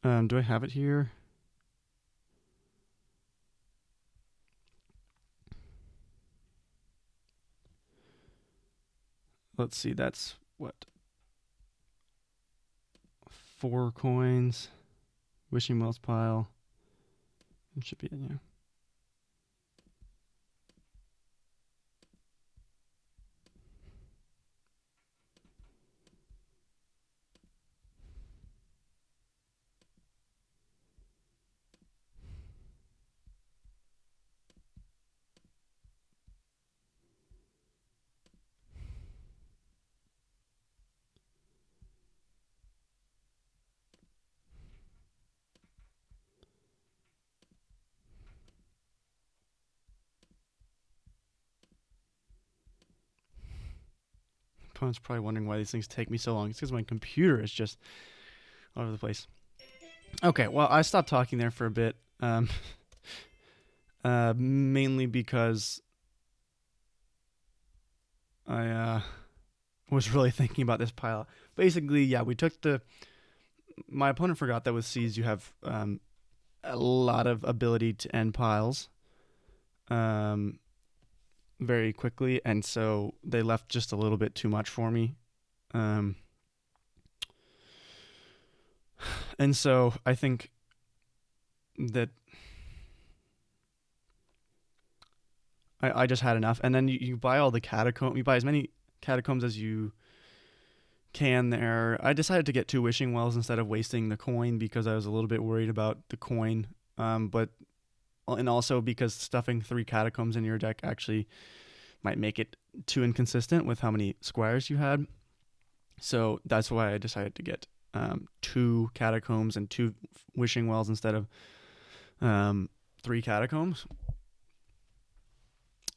Speaker 1: Do I have it here? Let's see. That's what? 4 coins. Wishing Wells pile. It should be it, yeah. Opponent's probably wondering why these things take me so long. It's because my computer is just all over the place. Okay, well, I stopped talking there for a bit. Mainly because I was really thinking about this pile. Basically, yeah, we took the. My opponent forgot that with Seize you have a lot of ability to end piles very quickly, and so they left just a little bit too much for me. And so I think that I just had enough. And then you buy all the catacombs. You buy as many catacombs as you can there. I decided to get 2 wishing wells instead of wasting the coin because I was a little bit worried about the coin. And also because stuffing 3 catacombs in your deck actually might make it too inconsistent with how many squires you had. So that's why I decided to get 2 catacombs and 2 wishing wells instead of 3 catacombs.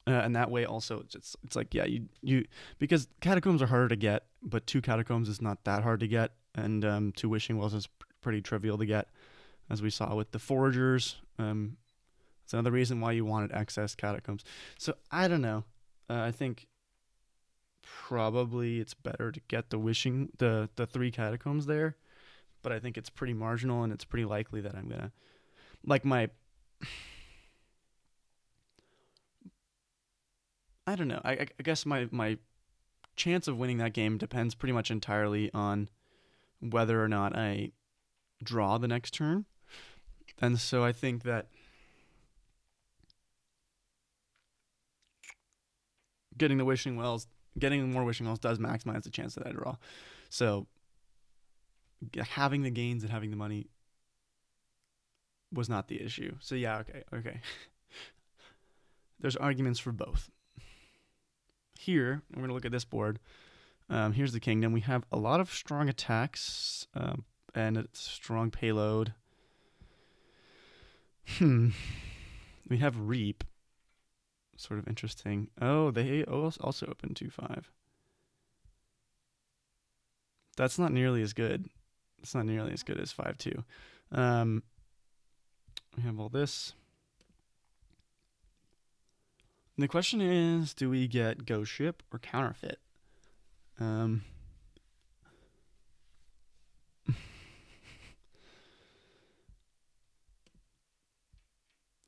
Speaker 1: And that way also it's like, yeah, you because catacombs are harder to get, but 2 catacombs is not that hard to get, and 2 wishing wells is pretty trivial to get, as we saw with the foragers. It's another reason why you wanted excess catacombs. So I don't know. I think probably it's better to get the 3 catacombs there, but I think it's pretty marginal, and it's pretty likely that I'm gonna like my. I don't know. I guess my chance of winning that game depends pretty much entirely on whether or not I draw the next turn. And so I think that getting more wishing wells does maximize the chance that I draw. So having the gains and having the money was not the issue. So yeah, okay. There's arguments for both. Here, we're going to look at this board. Here's the kingdom. We have a lot of strong attacks and a strong payload. We have Reap. Sort of interesting. Oh, they also open 2-5. That's not nearly as good. It's not nearly as good as 5-2. We have all this. The question is, do we get ghost ship or counterfeit? Um,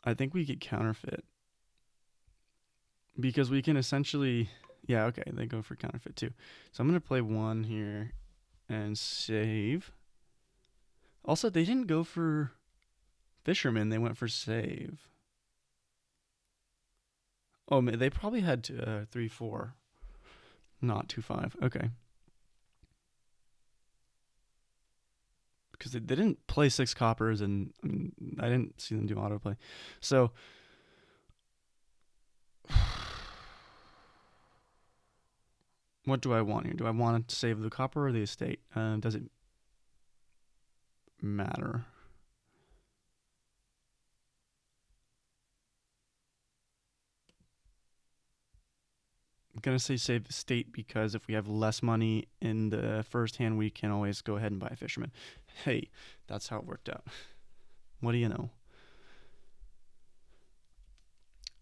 Speaker 1: I think we get counterfeit because we can essentially, yeah, okay, they go for counterfeit too. So I'm gonna play one here and save. Also, they didn't go for fisherman; they went for save. Oh, they probably had 3-4, not 2-5. Okay, because they didn't play 6 coppers, and I mean, I didn't see them do autoplay. So what do I want here? Do I want to save the copper or the estate? Does it matter? I'm gonna say save the estate because if we have less money in the first hand, we can always go ahead and buy a fisherman. Hey, that's how it worked out. What do you know?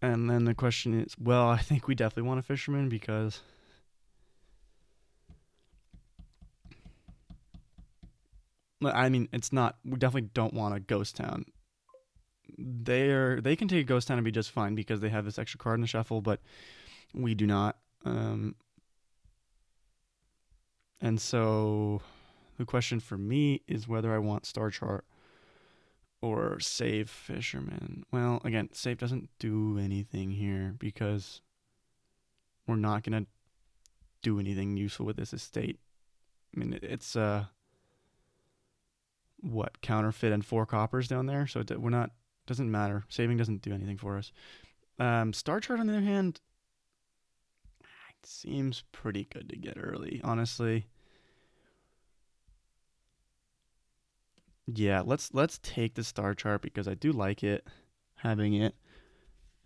Speaker 1: And then the question is, well, I think we definitely want a fisherman because I mean, it's not. We definitely don't want a ghost town. They can take a ghost town and be just fine because they have this extra card in the shuffle, but we do not. Um, and so the question for me is whether I want star chart or save fisherman. Well, again, save doesn't do anything here because we're not gonna do anything useful with this estate. I mean, it's what counterfeit and 4 coppers down there, so we're not. Doesn't matter. Saving doesn't do anything for us. Star chart on the other hand seems pretty good to get early, honestly. Yeah, let's take the star chart because I do like it, having it.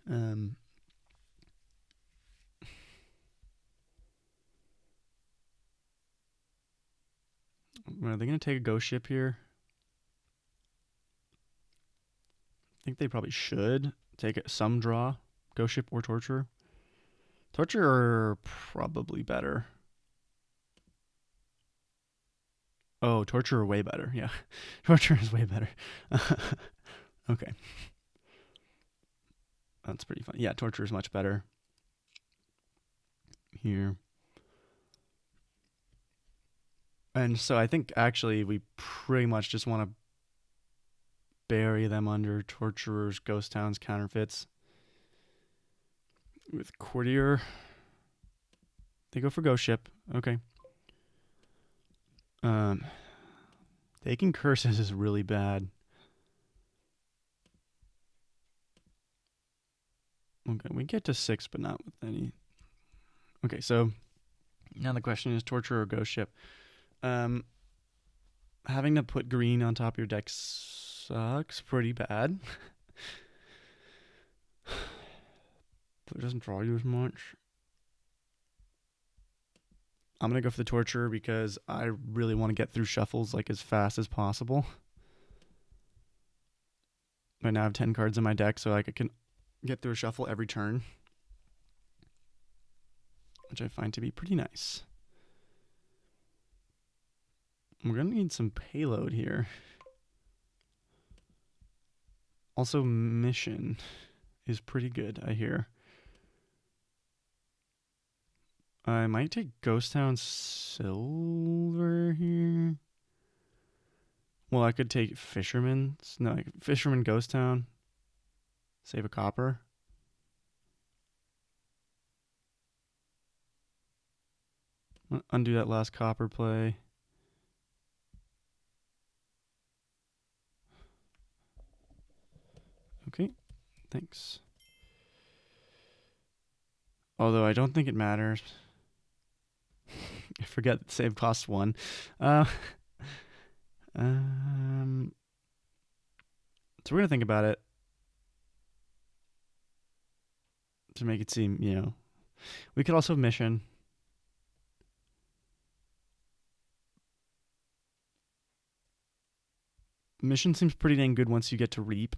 Speaker 1: Um, are they gonna take a ghost ship here? I think they probably should take some draw, ghost ship or torture. Torture are probably better. Oh, torture are way better. Yeah, torture is way better. Okay, that's pretty fun. Yeah, torture is much better here. And so I think actually we pretty much just want to bury them under torturers, ghost towns, counterfeits. With courtier, they go for ghost ship. Okay. Um, taking curses is really bad. Okay, we get to 6, but not with any. Okay, so now the question is torture or ghost ship. Um, having to put green on top of your deck sucks pretty bad. But it doesn't draw you as much. I'm gonna go for the torture because I really want to get through shuffles like as fast as possible. Right now I have 10 cards in my deck, so I can get through a shuffle every turn, which I find to be pretty nice. We're gonna need some payload here. Also, mission is pretty good, I hear. I might take Ghost Town Silver here. Well, I could take Fisherman. No, like Fisherman Ghost Town. Save a copper. Undo that last copper play. Okay, thanks. Although I don't think it matters. I forget that save costs 1. Uh, um, so we're gonna think about it to make it seem, we could also mission. Mission seems pretty dang good once you get to reap,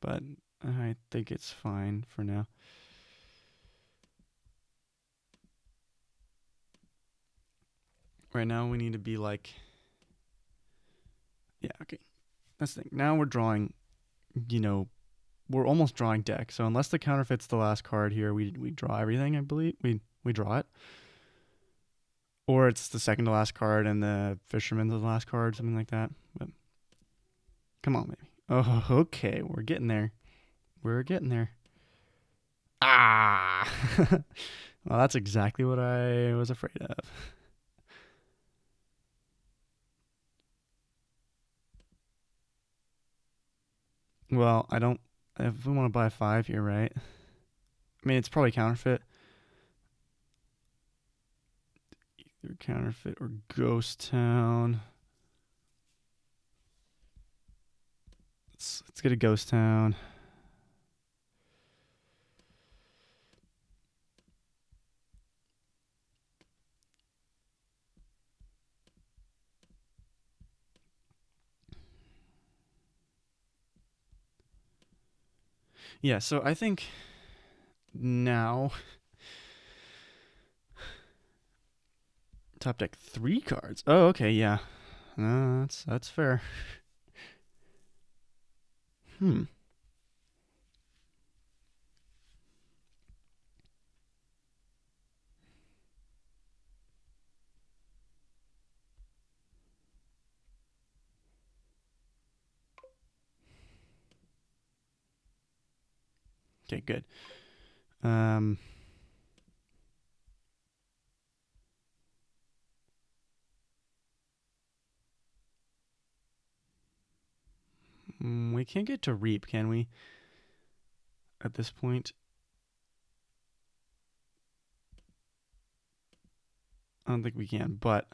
Speaker 1: but I think it's fine for now. Right now we need to be like, yeah, okay. That's the thing. Now we're drawing, you know, we're almost drawing deck. So unless the counterfeit's the last card here, we draw everything. I believe we draw it, or it's the second to last card and the fisherman's the last card, something like that. But come on, maybe. Oh, okay, we're getting there. We're getting there. Ah, well, that's exactly what I was afraid of. Well, I don't. If we want to buy 5 here, right? I mean, it's probably counterfeit. Either counterfeit or ghost town. Let's get a ghost town. Yeah, so I think now top deck 3 cards. Oh, okay, yeah. That's fair. Hmm. Okay, good. Um, we can't get to reap, can we? At this point, I don't think we can. But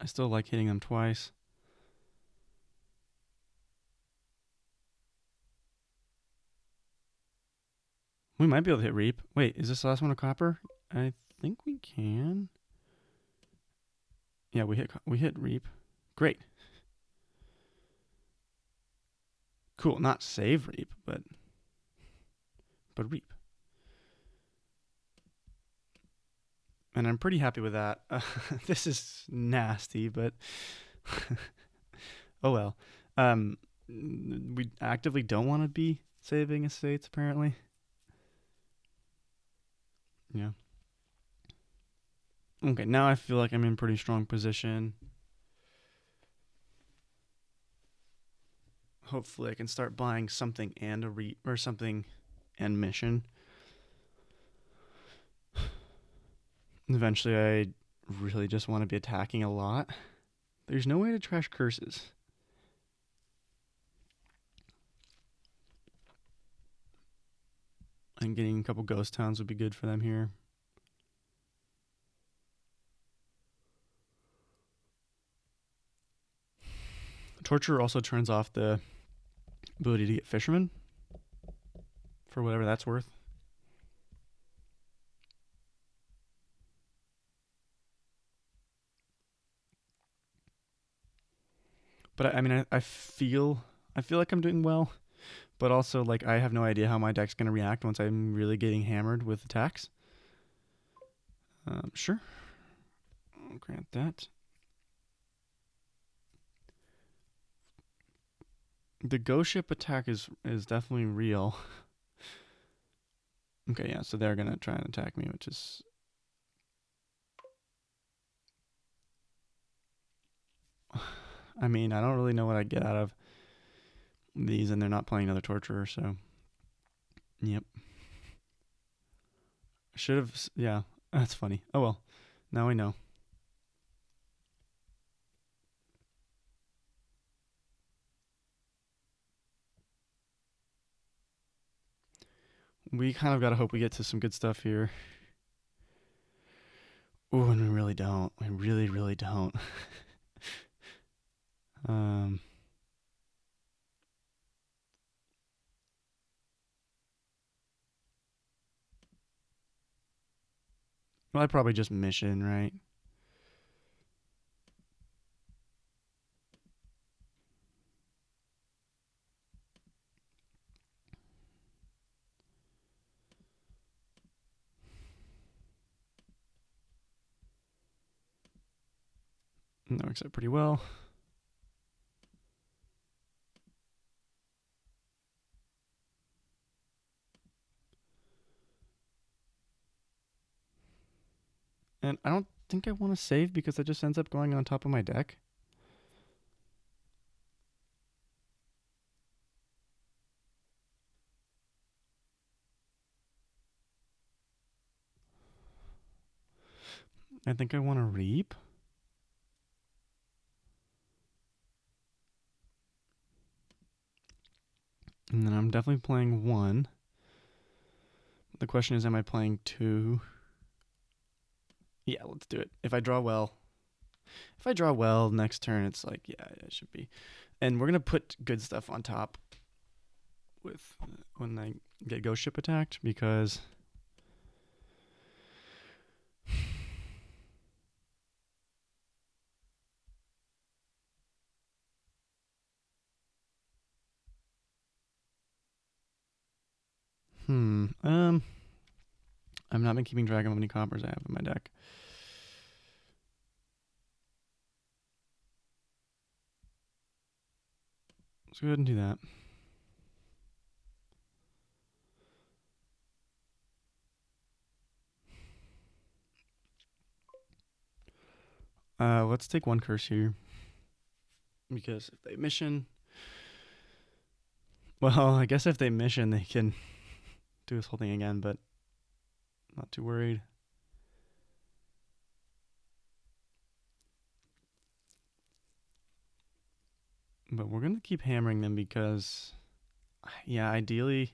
Speaker 1: I still like hitting them twice. We might be able to hit reap. Wait, is this the last one a copper? I think we can. Yeah, we hit reap. Great. Cool. Not save reap, but reap. And I'm pretty happy with that. This is nasty, but oh well. We actively don't want to be saving estates, apparently. Yeah. Okay, now I feel like I'm in pretty strong position. Hopefully, I can start buying something and a or something and mission. Eventually, I really just want to be attacking a lot. There's no way to trash curses. And getting a couple ghost towns would be good for them here. Torture also turns off the ability to get fishermen for whatever that's worth. But I mean, I feel like I'm doing well, but also like I have no idea how my deck's gonna react once I'm really getting hammered with attacks. Sure, I'll grant that. The ghost ship attack is definitely real. Okay, yeah, so they're gonna try and attack me, which is I mean, I don't really know what I get out of these, and they're not playing another torturer, so yep. Should have, yeah. That's funny. Oh well, now we know. We kind of gotta hope we get to some good stuff here. Ooh, and we really don't. We really, really don't. um, Well, I'd probably just mission, right? That works out pretty well. And I don't think I want to save because that just ends up going on top of my deck. I think I want to reap. And then I'm definitely playing 1. The question is, am I playing 2? Yeah, let's do it. If I draw well, next turn it's like, yeah, it should be. And we're gonna put good stuff on top with when I get ghost ship attacked because I've not been keeping track of how many coppers I have in my deck. Let's go ahead and do that. Let's take 1 curse here. Because if they mission... Well, I guess if they mission, they can do this whole thing again, but not too worried. But we're going to keep hammering them because, yeah, ideally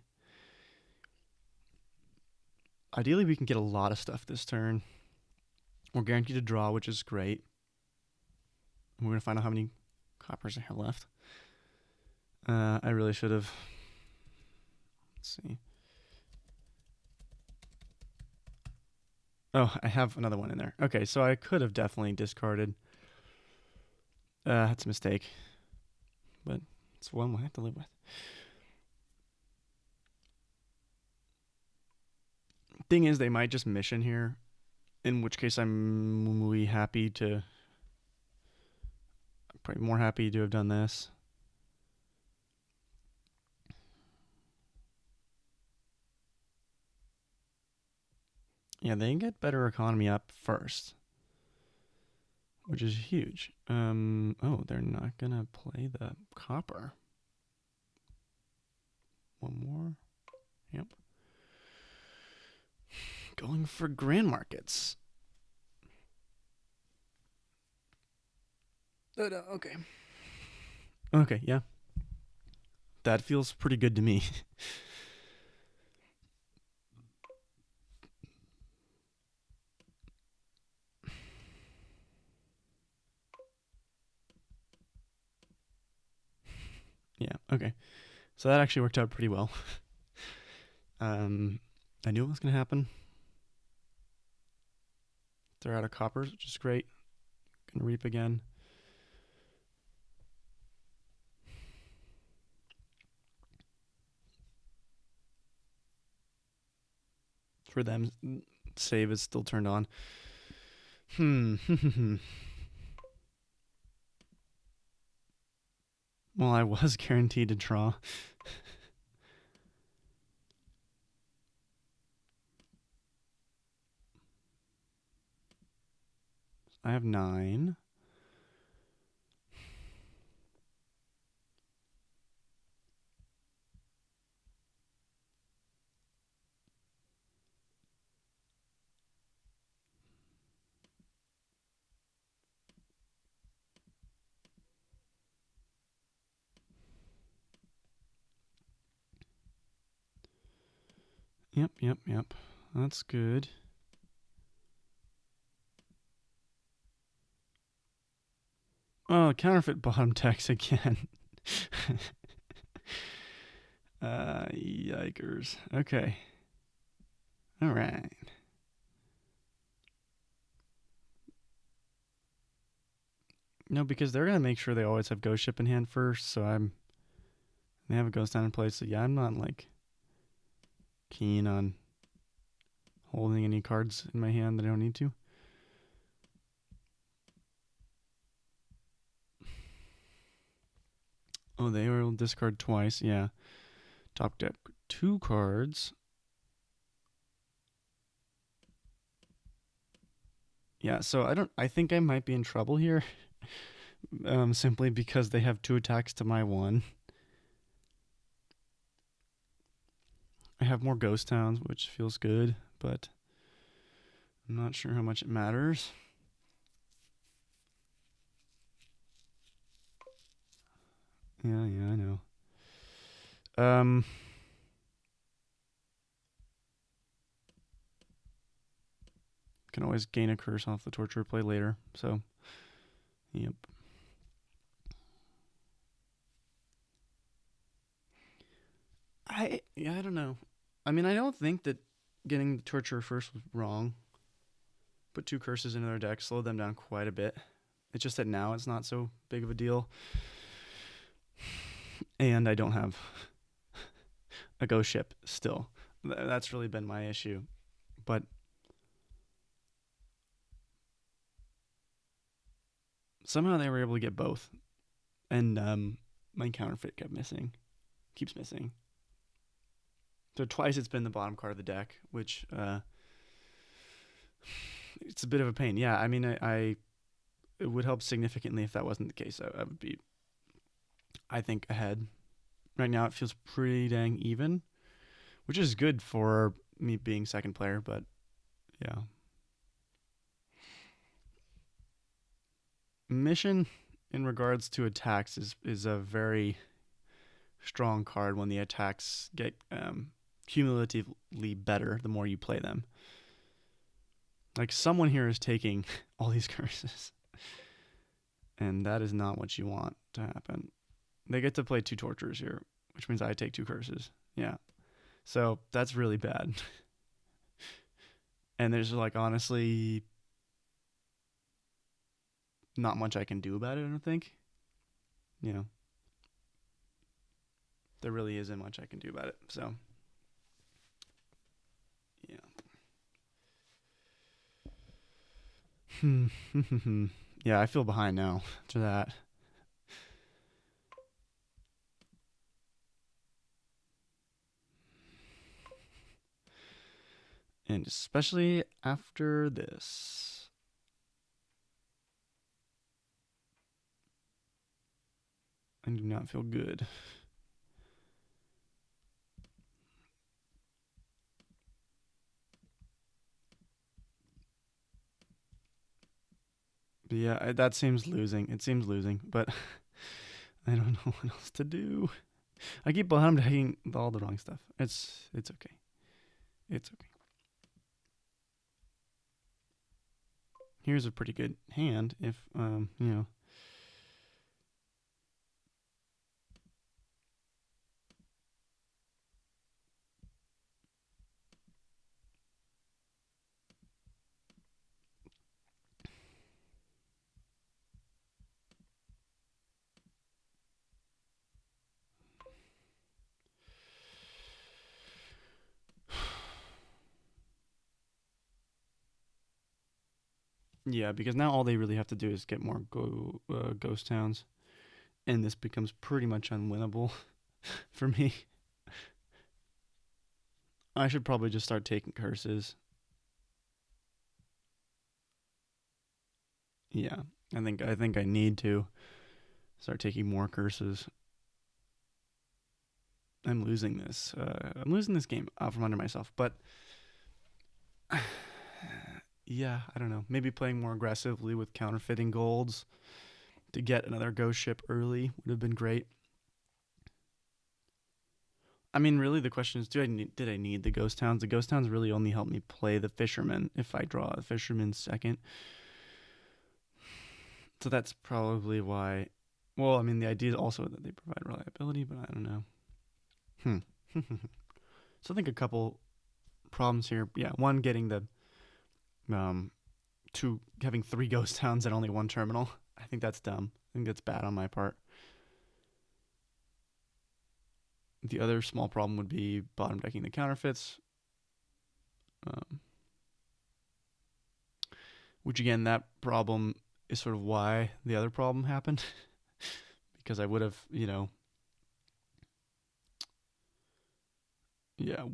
Speaker 1: we can get a lot of stuff this turn. We're guaranteed to draw, which is great. And we're going to find out how many coppers I have left. I really should have... Let's see. Oh, I have another one in there. Okay, so I could have definitely discarded. That's a mistake. But it's one we'll have to live with. Thing is, they might just mission here. In which case, I'm really happy to... I'm probably more happy to have done this. Yeah, they get better economy up first, which is huge. Oh, they're not gonna play the copper. 1 more. Yep. Going for grand markets. Okay. Okay, yeah. That feels pretty good to me. Yeah, okay. So that actually worked out pretty well. I knew it was going to happen. They're out of coppers, which is great. Gonna reap again. For them, save is still turned on. Well, I was guaranteed to draw. I have 9. Yep. That's good. Oh, counterfeit bottom text again. Yikers. Okay. All right. No, because they're gonna make sure they always have Ghost Ship in hand first. So they have a Ghost Town in place. So yeah, I'm not like keen on holding any cards in my hand that I don't need to. Oh, they will discard twice. Yeah. Top deck 2 cards. Yeah, so I think I might be in trouble here. Simply because they have 2 attacks to my 1. I have more Ghost Towns, which feels good, but I'm not sure how much it matters. Yeah, I know. Can always gain a curse off the torture play later. So, yep. I don't know. I mean, I don't think that getting the torture first was wrong. Put 2 curses into their deck, slowed them down quite a bit. It's just that now it's not so big of a deal. And I don't have a ghost ship still. That's really been my issue. But somehow they were able to get both. And my counterfeit keeps missing. So twice it's been the bottom card of the deck, which it's a bit of a pain. Yeah, I mean, I it would help significantly if that wasn't the case. I would be, I think, ahead. Right now it feels pretty dang even, which is good for me being second player, but yeah. Mission in regards to attacks is a very strong card when the attacks get cumulatively better the more you play them. Like someone here is taking all these curses, and that is not what you want to happen. They get to play 2 tortures here, which means I take 2 curses. Yeah. So that's really bad. And there's like honestly not much I can do about it, I don't think. You know, there really isn't much I can do about it. So, yeah. Yeah, I feel behind now after that. And especially after this. I do not feel good. But yeah, that seems losing. It seems losing, but I don't know what else to do. I keep behind taking all the wrong stuff. It's okay. It's okay. Here's a pretty good hand if you know. Yeah, because now all they really have to do is get more ghost towns, and this becomes pretty much unwinnable for me. I should probably just start taking curses. Yeah, I think I need to start taking more curses. I'm losing this. I'm losing this game out from under myself. But yeah, I don't know. Maybe playing more aggressively with counterfeiting golds to get another ghost ship early would have been great. I mean, really, the question is, did I need the ghost towns? The ghost towns really only help me play the fisherman if I draw a fisherman second. So that's probably why. Well, I mean, the idea is also that they provide reliability, but I don't know. Hmm. So I think a couple problems here. Yeah, one, getting the um 2 having 3 ghost towns and only 1 terminal. I think that's dumb. I think that's bad on my part. The other small problem would be bottom decking the counterfeits. Um, which again, that problem is sort of why the other problem happened. Because I would have,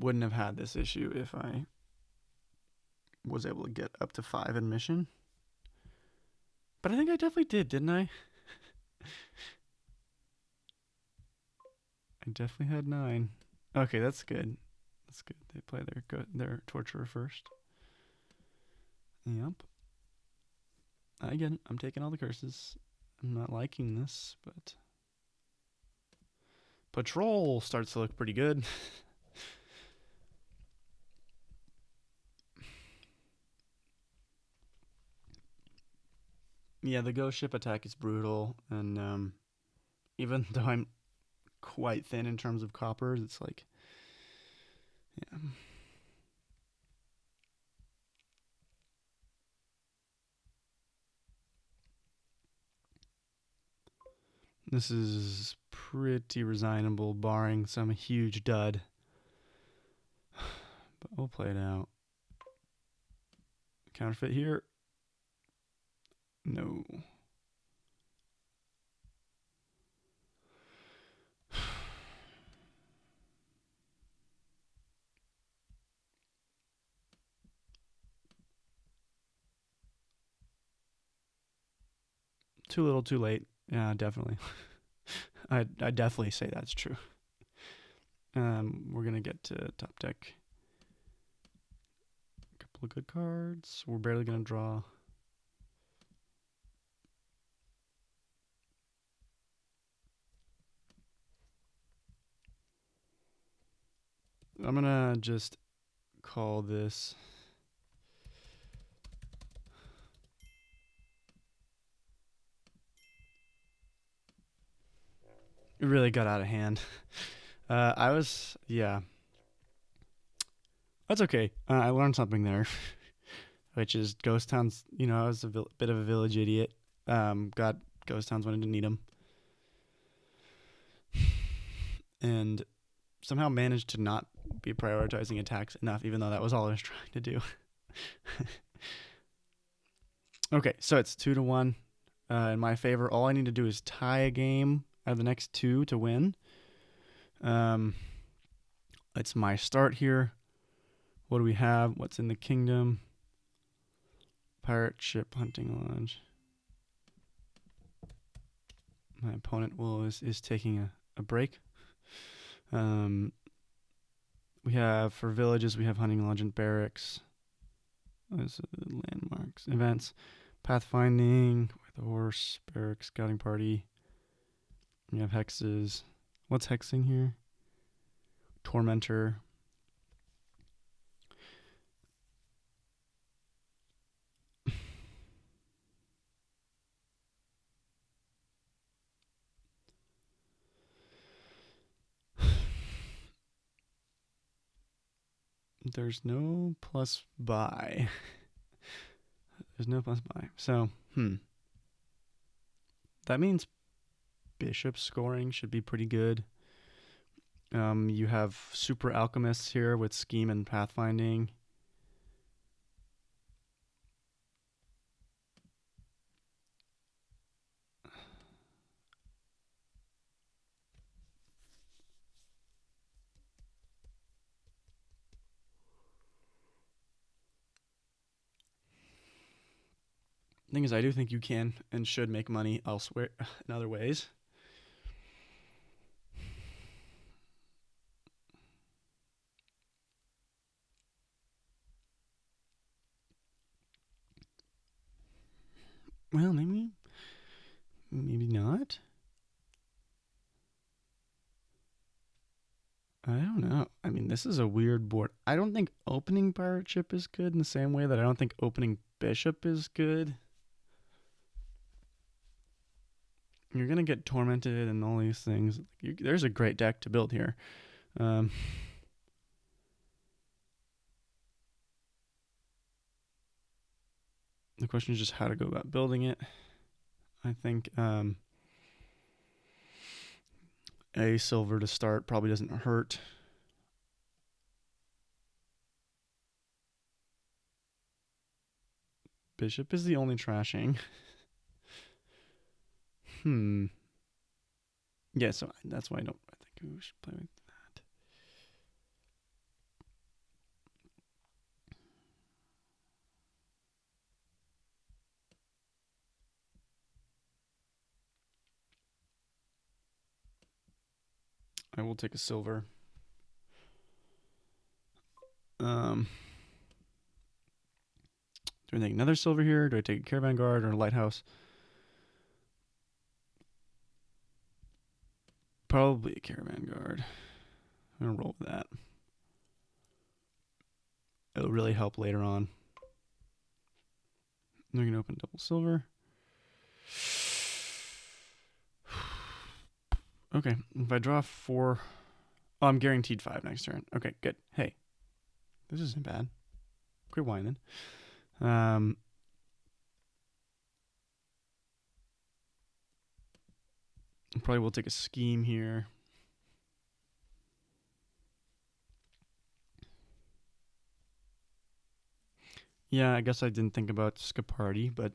Speaker 1: wouldn't have had this issue if I was able to get up to 5 in mission. But I think I definitely did, didn't I? I definitely had 9. Okay, that's good. That's good. They play their torturer first. Yep. I get it. I'm taking all the curses. I'm not liking this, but patrol starts to look pretty good. Yeah, the ghost ship attack is brutal, and even though I'm quite thin in terms of coppers, it's like, yeah. This is pretty resignable, barring some huge dud. But we'll play it out. Counterfeit here. No. Too little, too late. Yeah, definitely. I definitely say that's true. We're gonna get to top deck. A couple of good cards. We're barely gonna draw. I'm gonna just call this. It really got out of hand. Yeah. That's okay. I learned something there, which is ghost towns. I was a bit of a village idiot. Got ghost towns when I didn't need them, and somehow managed to not be prioritizing attacks enough, even though that was all I was trying to do. Okay, so it's 2-1 in my favor. All I need to do is tie a game out of the next 2 to win. It's my start here. What do we have? What's in the kingdom? Pirate ship, hunting lodge. My opponent is taking a break. We have, for villages, we have hunting lodge and barracks. Landmarks, events, pathfinding with a horse, barracks, scouting party. We have hexes. What's hexing here? Tormentor. There's no plus buy. There's no plus buy. So, that means bishop scoring should be pretty good. You have super alchemists here with scheme and pathfinding. Thing is, I do think you can and should make money elsewhere in other ways. Well, maybe not. I don't know. I mean, this is a weird board. I don't think opening pirate ship is good in the same way that I don't think opening bishop is good. You're gonna get tormented and all these things. There's a great deck to build here. The question is just how to go about building it. I think a silver to start probably doesn't hurt. Bishop is the only trashing. Yeah, so that's why I think we should play with that. I will take a silver. Do I take another silver here? Do I take a caravan guard or a lighthouse? Probably a caravan guard. I'm gonna roll with that. It'll really help later on. We're gonna open double silver. Okay, if I draw 4, oh, I'm guaranteed 5 next turn. Okay, good. Hey, this isn't bad. Quit whining. Probably will take a scheme here. Yeah, I guess I didn't think about Scapardi, but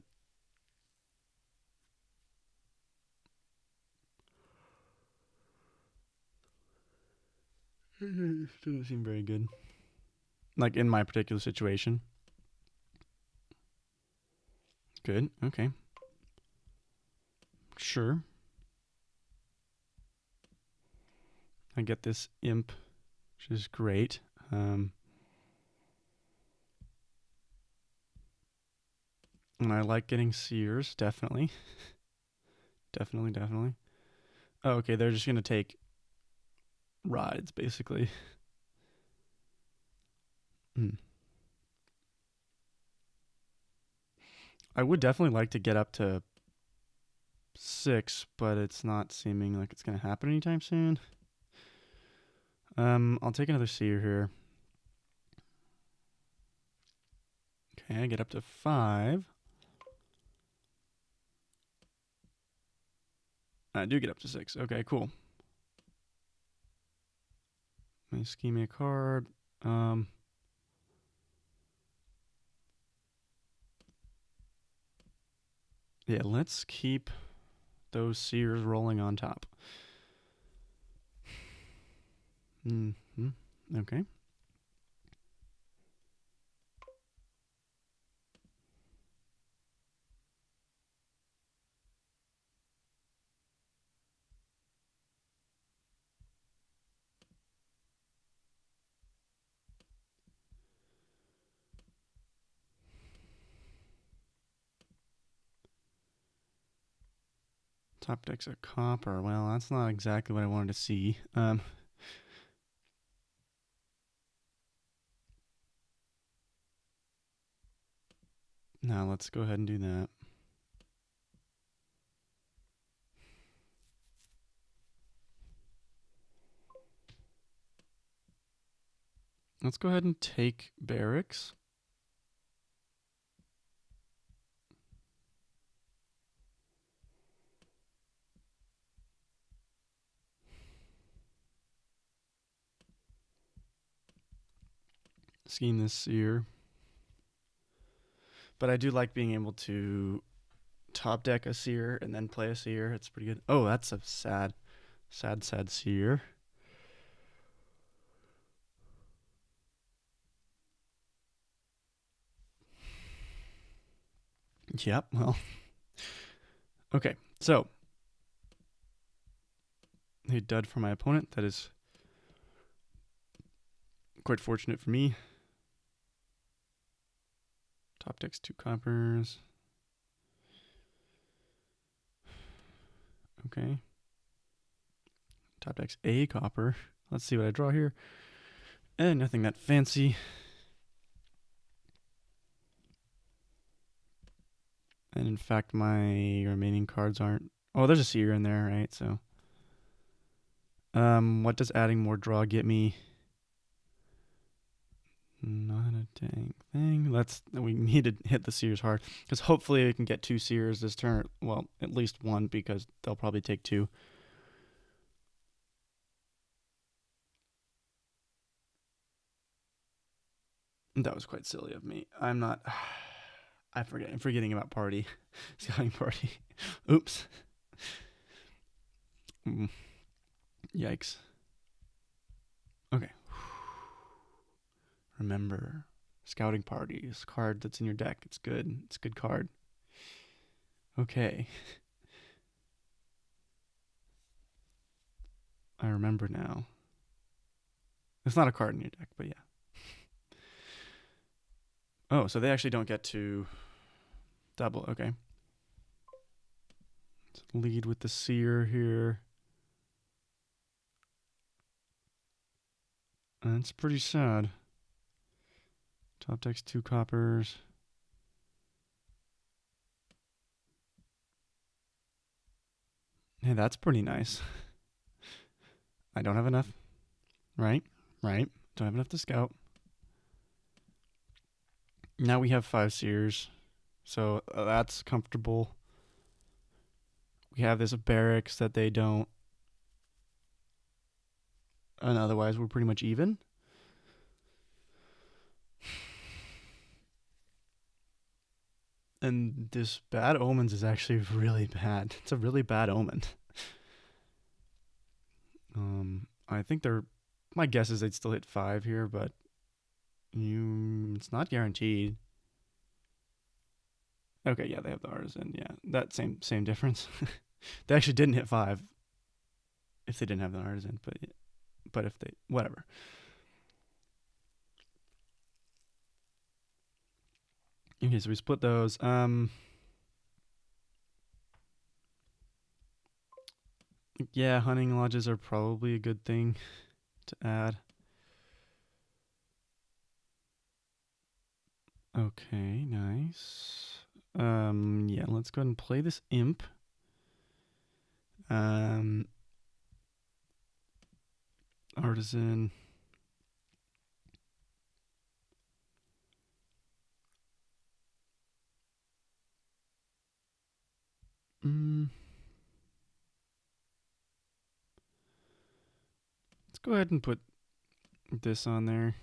Speaker 1: it doesn't seem very good. Like in my particular situation. Good. Okay. Sure. I get this imp, which is great. And I like getting seers, definitely. Definitely. Oh, okay, they're just going to take rides, basically. I would definitely like to get up to 6, but it's not seeming like it's going to happen anytime soon. I'll take another seer here. Okay, I get up to 5. I do get up to 6. Okay, cool. My schemia card. Yeah, let's keep those seers rolling on top. Okay. Top deck's a copper. Well, that's not exactly what I wanted to see. Now let's go ahead and do that. Let's go ahead and take barracks. Scheme this seer. But I do like being able to top deck a seer and then play a seer. It's pretty good. Oh, that's a sad seer. Yep, well. Okay, so. A dud for my opponent. That is quite fortunate for me. Top deck's 2 coppers. Okay. Top deck's a copper. Let's see what I draw here. And nothing that fancy. And in fact, my remaining cards aren't. Oh, there's a seer in there, right? So, what does adding more draw get me? Not a dang thing. we need to hit the seers hard because hopefully we can get 2 seers this turn. Well, at least 1 because they'll probably take 2. That was quite silly of me. I'm not. I'm forgetting about party, scouting party. Oops. Yikes. Okay. Remember, scouting party is a card that's in your deck. It's good. It's a good card. Okay. I remember now. It's not a card in your deck, but yeah. Oh, so they actually don't get to double. Okay. Let's lead with the seer here. That's pretty sad. Top deck's 2 coppers. Hey, that's pretty nice. I don't have enough. Right. Don't have enough to scout. Now we have 5 seers. So that's comfortable. We have this barracks that they don't. And otherwise, we're pretty much even. And this bad omens is actually really bad. It's a really bad omen. I think they're. My guess is they'd still hit 5 here, but it's not guaranteed. Okay, yeah, they have the artisan. Yeah, that same difference. They actually didn't hit 5 if they didn't have the artisan, but if they whatever. Okay, so we split those. Yeah, hunting lodges are probably a good thing to add. Okay, nice. Yeah, let's go ahead and play this imp. Artisan. Let's go ahead and put this on there.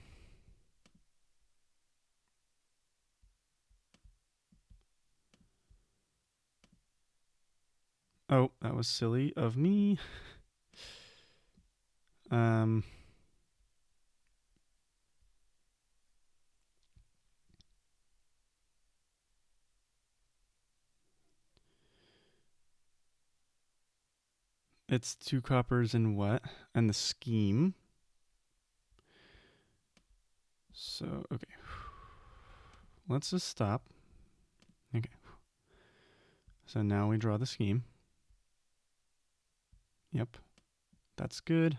Speaker 1: Oh, that was silly of me. It's 2 coppers and what? And the scheme. So, okay. Let's just stop. Okay. So now we draw the scheme. Yep. That's good.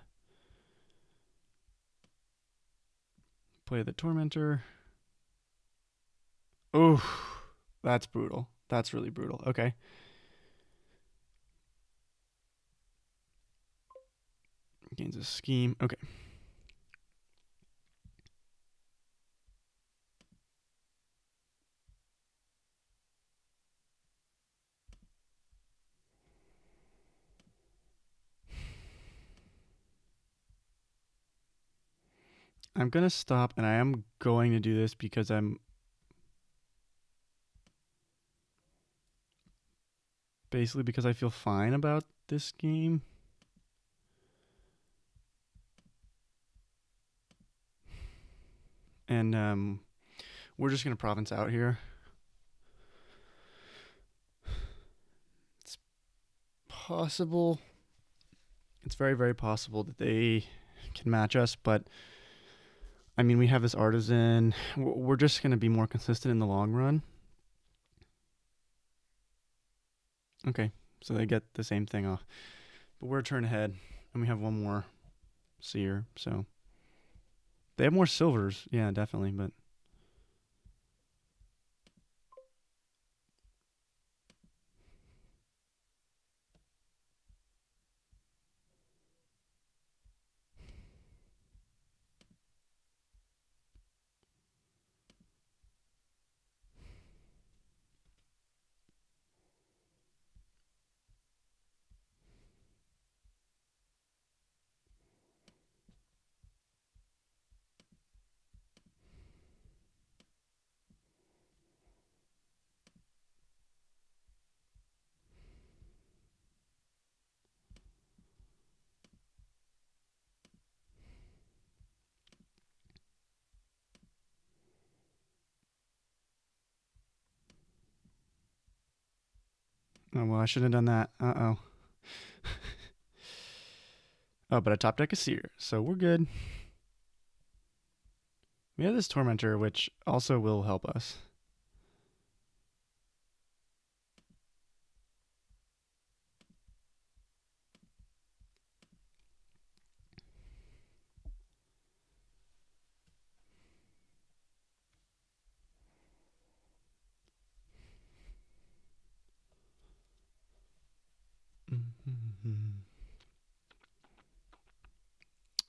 Speaker 1: Play the Tormentor. Oh, that's brutal. That's really brutal. Okay. Gains a scheme. Okay. I'm going to stop, and I am going to do this because I'm basically because I feel fine about this game. And we're just going to province out here. It's possible. It's very, very possible that they can match us, but I mean, we have this artisan. We're just going to be more consistent in the long run. Okay, so they get the same thing off. But we're a turn ahead, and we have 1 more seer, so they have more silvers. Yeah, definitely, but Oh, well, I shouldn't have done that. Uh-oh. Oh, but I top deck a seer, so we're good. We have this Tormentor, which also will help us.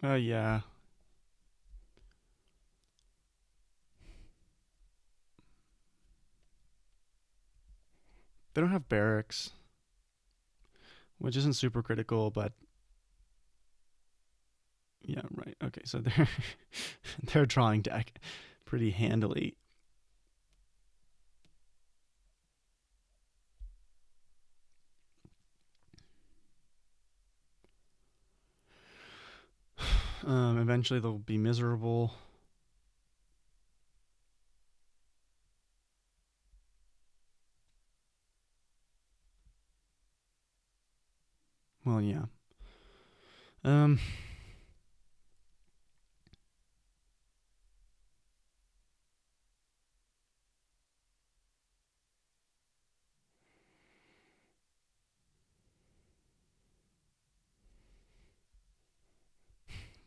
Speaker 1: Yeah. They don't have barracks, which isn't super critical, but yeah, right. Okay, so they're they're drawing deck pretty handily. Eventually they'll be miserable. Well, yeah. Um,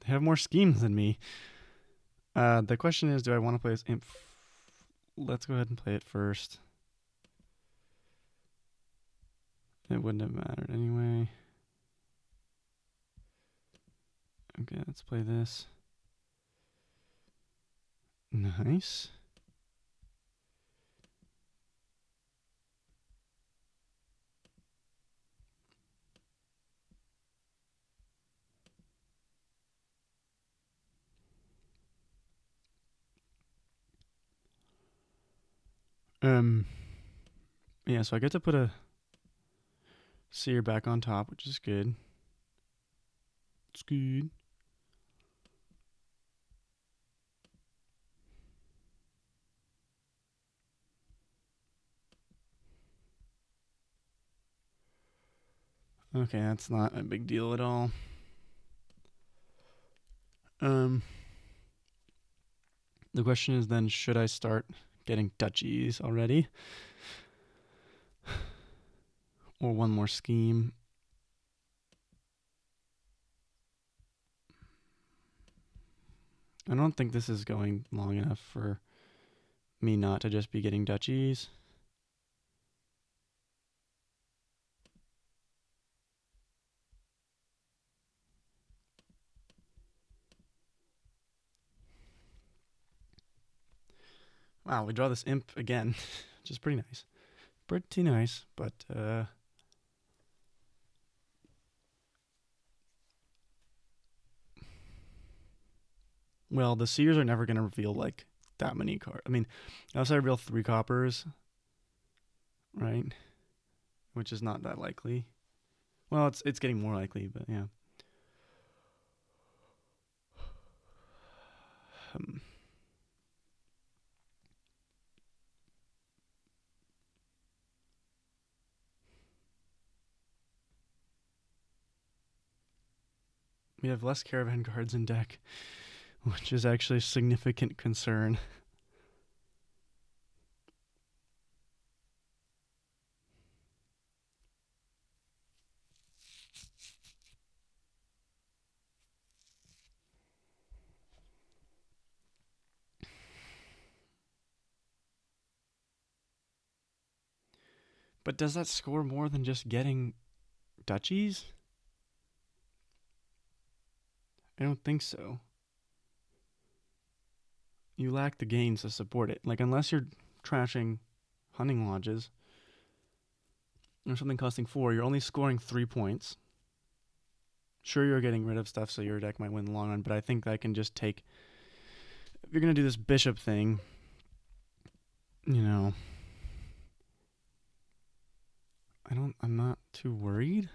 Speaker 1: they have more schemes than me. The question is, do I want to play this imp? Let's go ahead and play it first. It wouldn't have mattered anyway. Okay, let's play this. Nice. Yeah, so I get to put a seer back on top, which is good. It's good. Okay, that's not a big deal at all. Um, the question is then, should I start getting duchies already? Or one more scheme? I don't think this is going long enough for me not to just be getting duchies. Wow, we draw this imp again, which is pretty nice. Pretty nice, but well, the seers are never going to reveal like that many cards. I mean, unless I reveal 3 coppers, right? Which is not that likely. Well, it's getting more likely, but yeah. Um, we have less caravan cards in deck, which is actually a significant concern. But does that score more than just getting duchies? I don't think so. You lack the gains to support it. Like, unless you're trashing hunting lodges or something costing 4, you're only scoring 3 points. Sure, you're getting rid of stuff, so your deck might win the long run, but I think that can just take. If you're going to do this bishop thing, you know, I'm not too worried.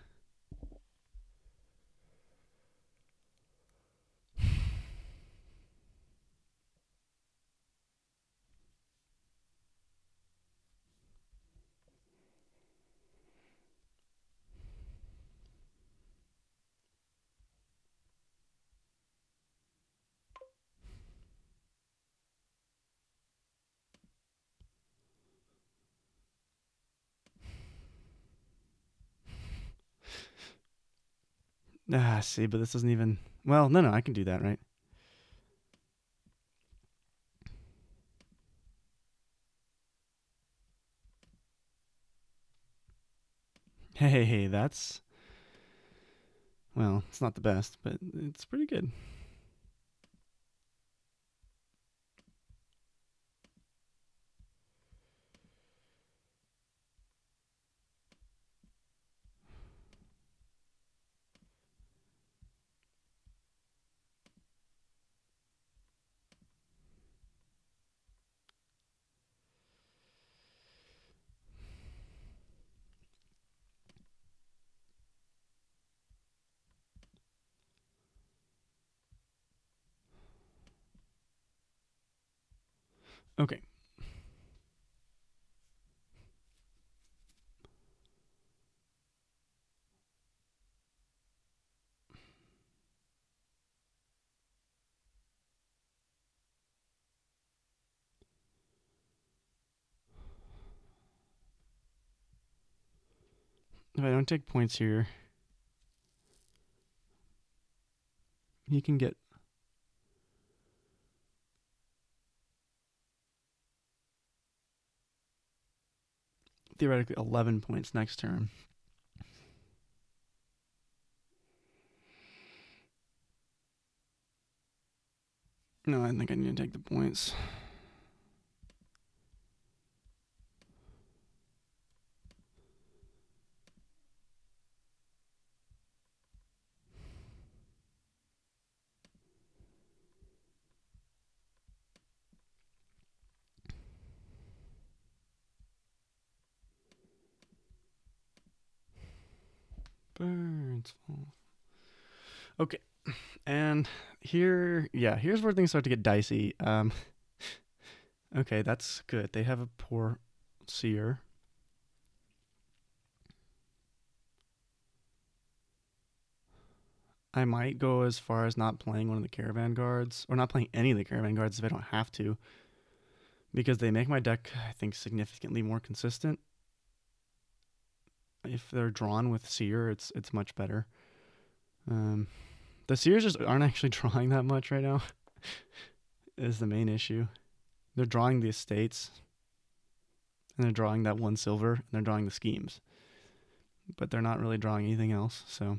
Speaker 1: See, but this doesn't even. Well, no, I can do that, right? Hey, that's. Well, it's not the best, but it's pretty good. Okay. If I don't take points here, he can get theoretically 11 points next turn. No, I think I need to take the points. Birds fall. Okay. And here's where things start to get dicey. Okay, that's good. They have a poor seer. I might go as far as not playing one of the caravan guards, or not playing any of the caravan guards if I don't have to, because they make my deck, I think, significantly more consistent. If they're drawn with seer, it's much better. The seers just aren't actually drawing that much right now. Is the main issue. They're drawing the estates, and they're drawing that one silver, and they're drawing the schemes, but they're not really drawing anything else. So,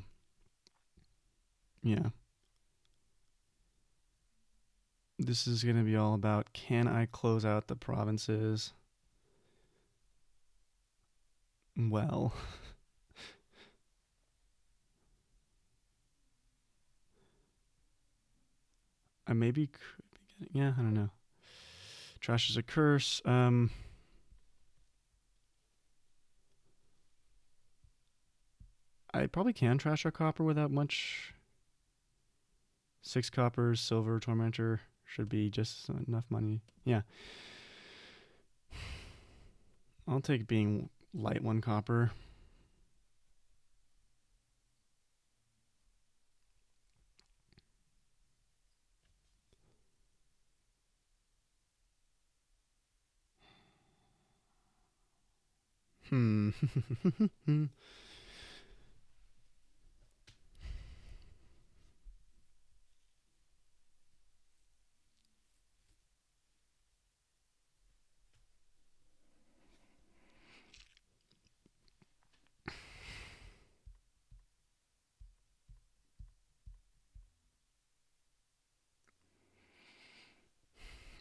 Speaker 1: yeah. This is going to be all about, can I close out the provinces? Well, I maybe could be getting, yeah, I don't know. Trash is a curse. I probably can trash a copper without much. 6 coppers, silver, tormentor should be just enough money. Yeah. I'll take being light 1 copper. Hmm.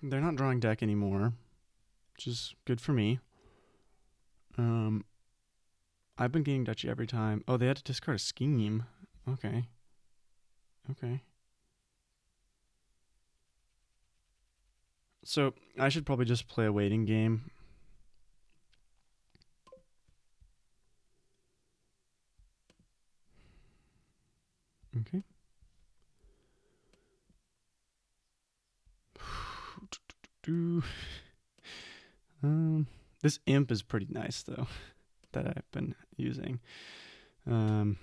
Speaker 1: They're not drawing deck anymore, which is good for me. Um, I've been getting Duchy every time. Oh, they had to discard a scheme. Okay. Okay. So I should probably just play a waiting game. Okay. This imp is pretty nice though, that I've been using. Um,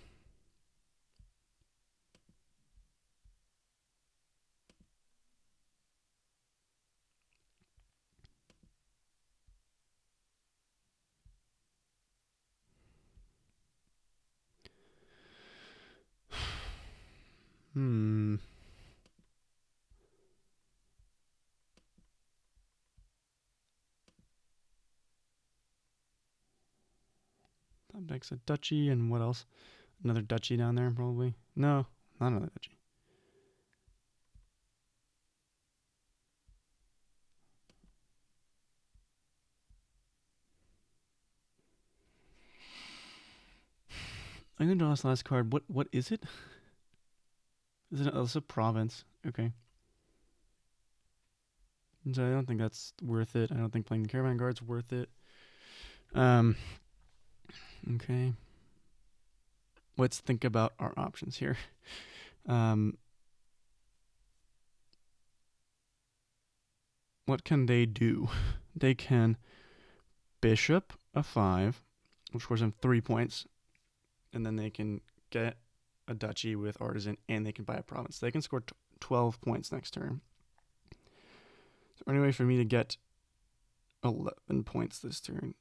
Speaker 1: Hmm. That makes a duchy, and what else? Another duchy down there, probably. No, not another duchy. I'm gonna draw this last card. What is it? Is it? Oh, it's a province. Okay. So I don't think that's worth it. I don't think playing the Caravan Guard's worth it. Um. Okay. Let's think about our options here. Um. What can they do? They can bishop a 5, which scores them 3 points, and then they can get a duchy with artisan, and they can buy a province. They can score 12 points next turn. So any way for me to get 11 points this turn?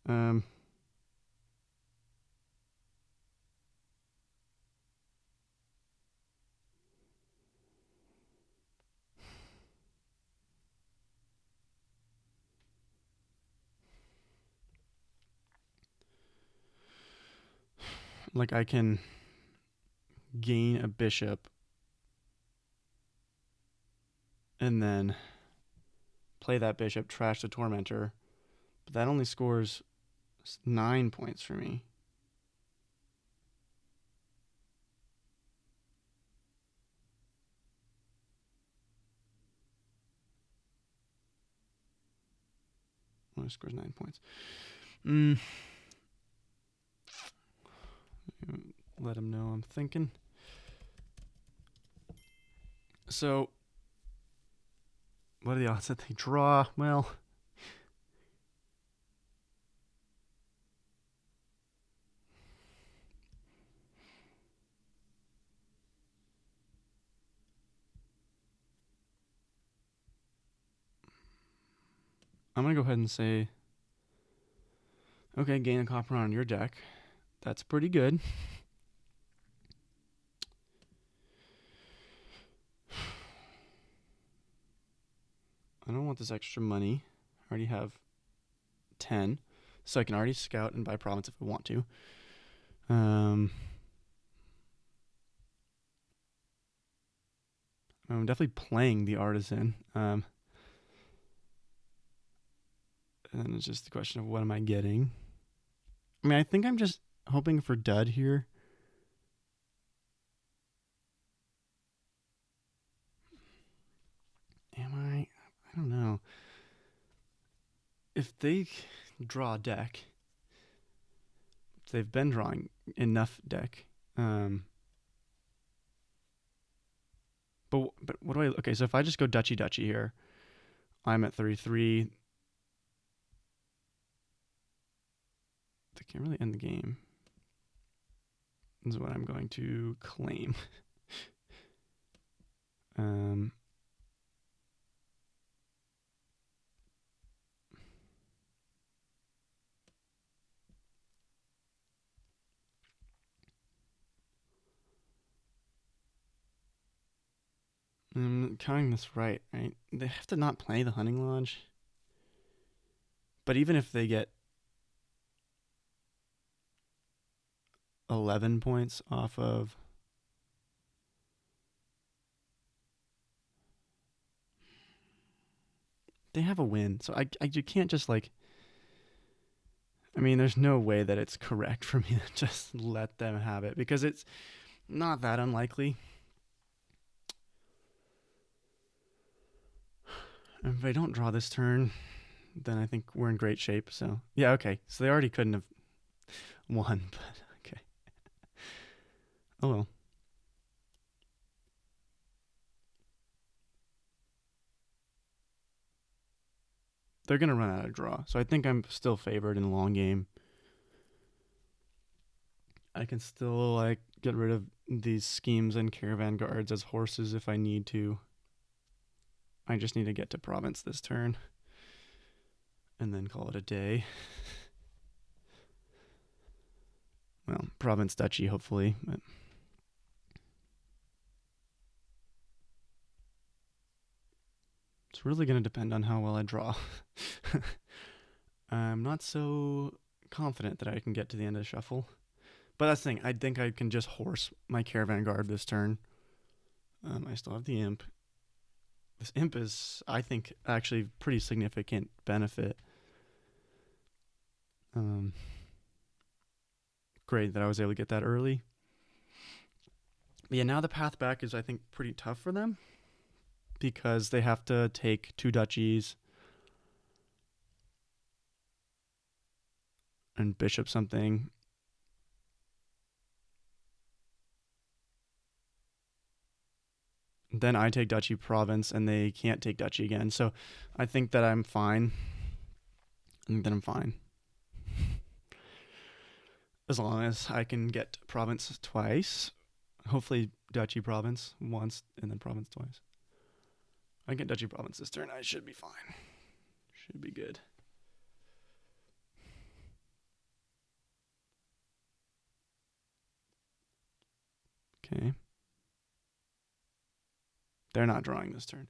Speaker 1: Like I can gain a bishop and then play that bishop, trash the tormentor, but that only scores 9 points for me. Only scores 9 points. Let him know I'm thinking. So, what are the odds that they draw? Well, I'm going to go ahead and say, okay, gain a copper on your deck. That's pretty good. I don't want this extra money. I already have 10, so I can already scout and buy province if I want to. I'm definitely playing the artisan. And it's just the question of what am I getting. I mean, I think I'm just hoping for dud here. Am I? I don't know. If they draw a deck, they've been drawing enough deck. But what do I? Okay, so if I just go duchy here, I'm at 33. They can't really end the game. This is what I'm going to claim. um, I'm counting this right? They have to not play the hunting lodge. But even if they get 11 points off of, they have a win. So you can't just like. I mean, there's no way that it's correct for me to just let them have it because it's not that unlikely. If I don't draw this turn, then I think we're in great shape. So, yeah, okay. So they already couldn't have won, but okay. Oh well. They're going to run out of draw. So I think I'm still favored in the long game. I can still like get rid of these schemes and caravan guards as horses if I need to. I just need to get to province this turn and then call it a day. Well, province duchy hopefully, but It's really going to depend on how well I draw. I'm not so confident that I can get to the end of the shuffle. But that's the thing. I think I can just horse my Caravan Guard this turn. I still have the Imp. This Imp is, I think, actually pretty significant benefit. Great that I was able to get that early. But yeah, now the path back is, I think, pretty tough for them because they have to take 2 duchies and bishop something. Then I take duchy province and they can't take duchy again. So I think that I'm fine. I think that I'm fine. As long as I can get province twice. Hopefully duchy province once and then province twice. I get duchy province this turn. I should be fine. Should be good. Okay. They're not drawing this turn.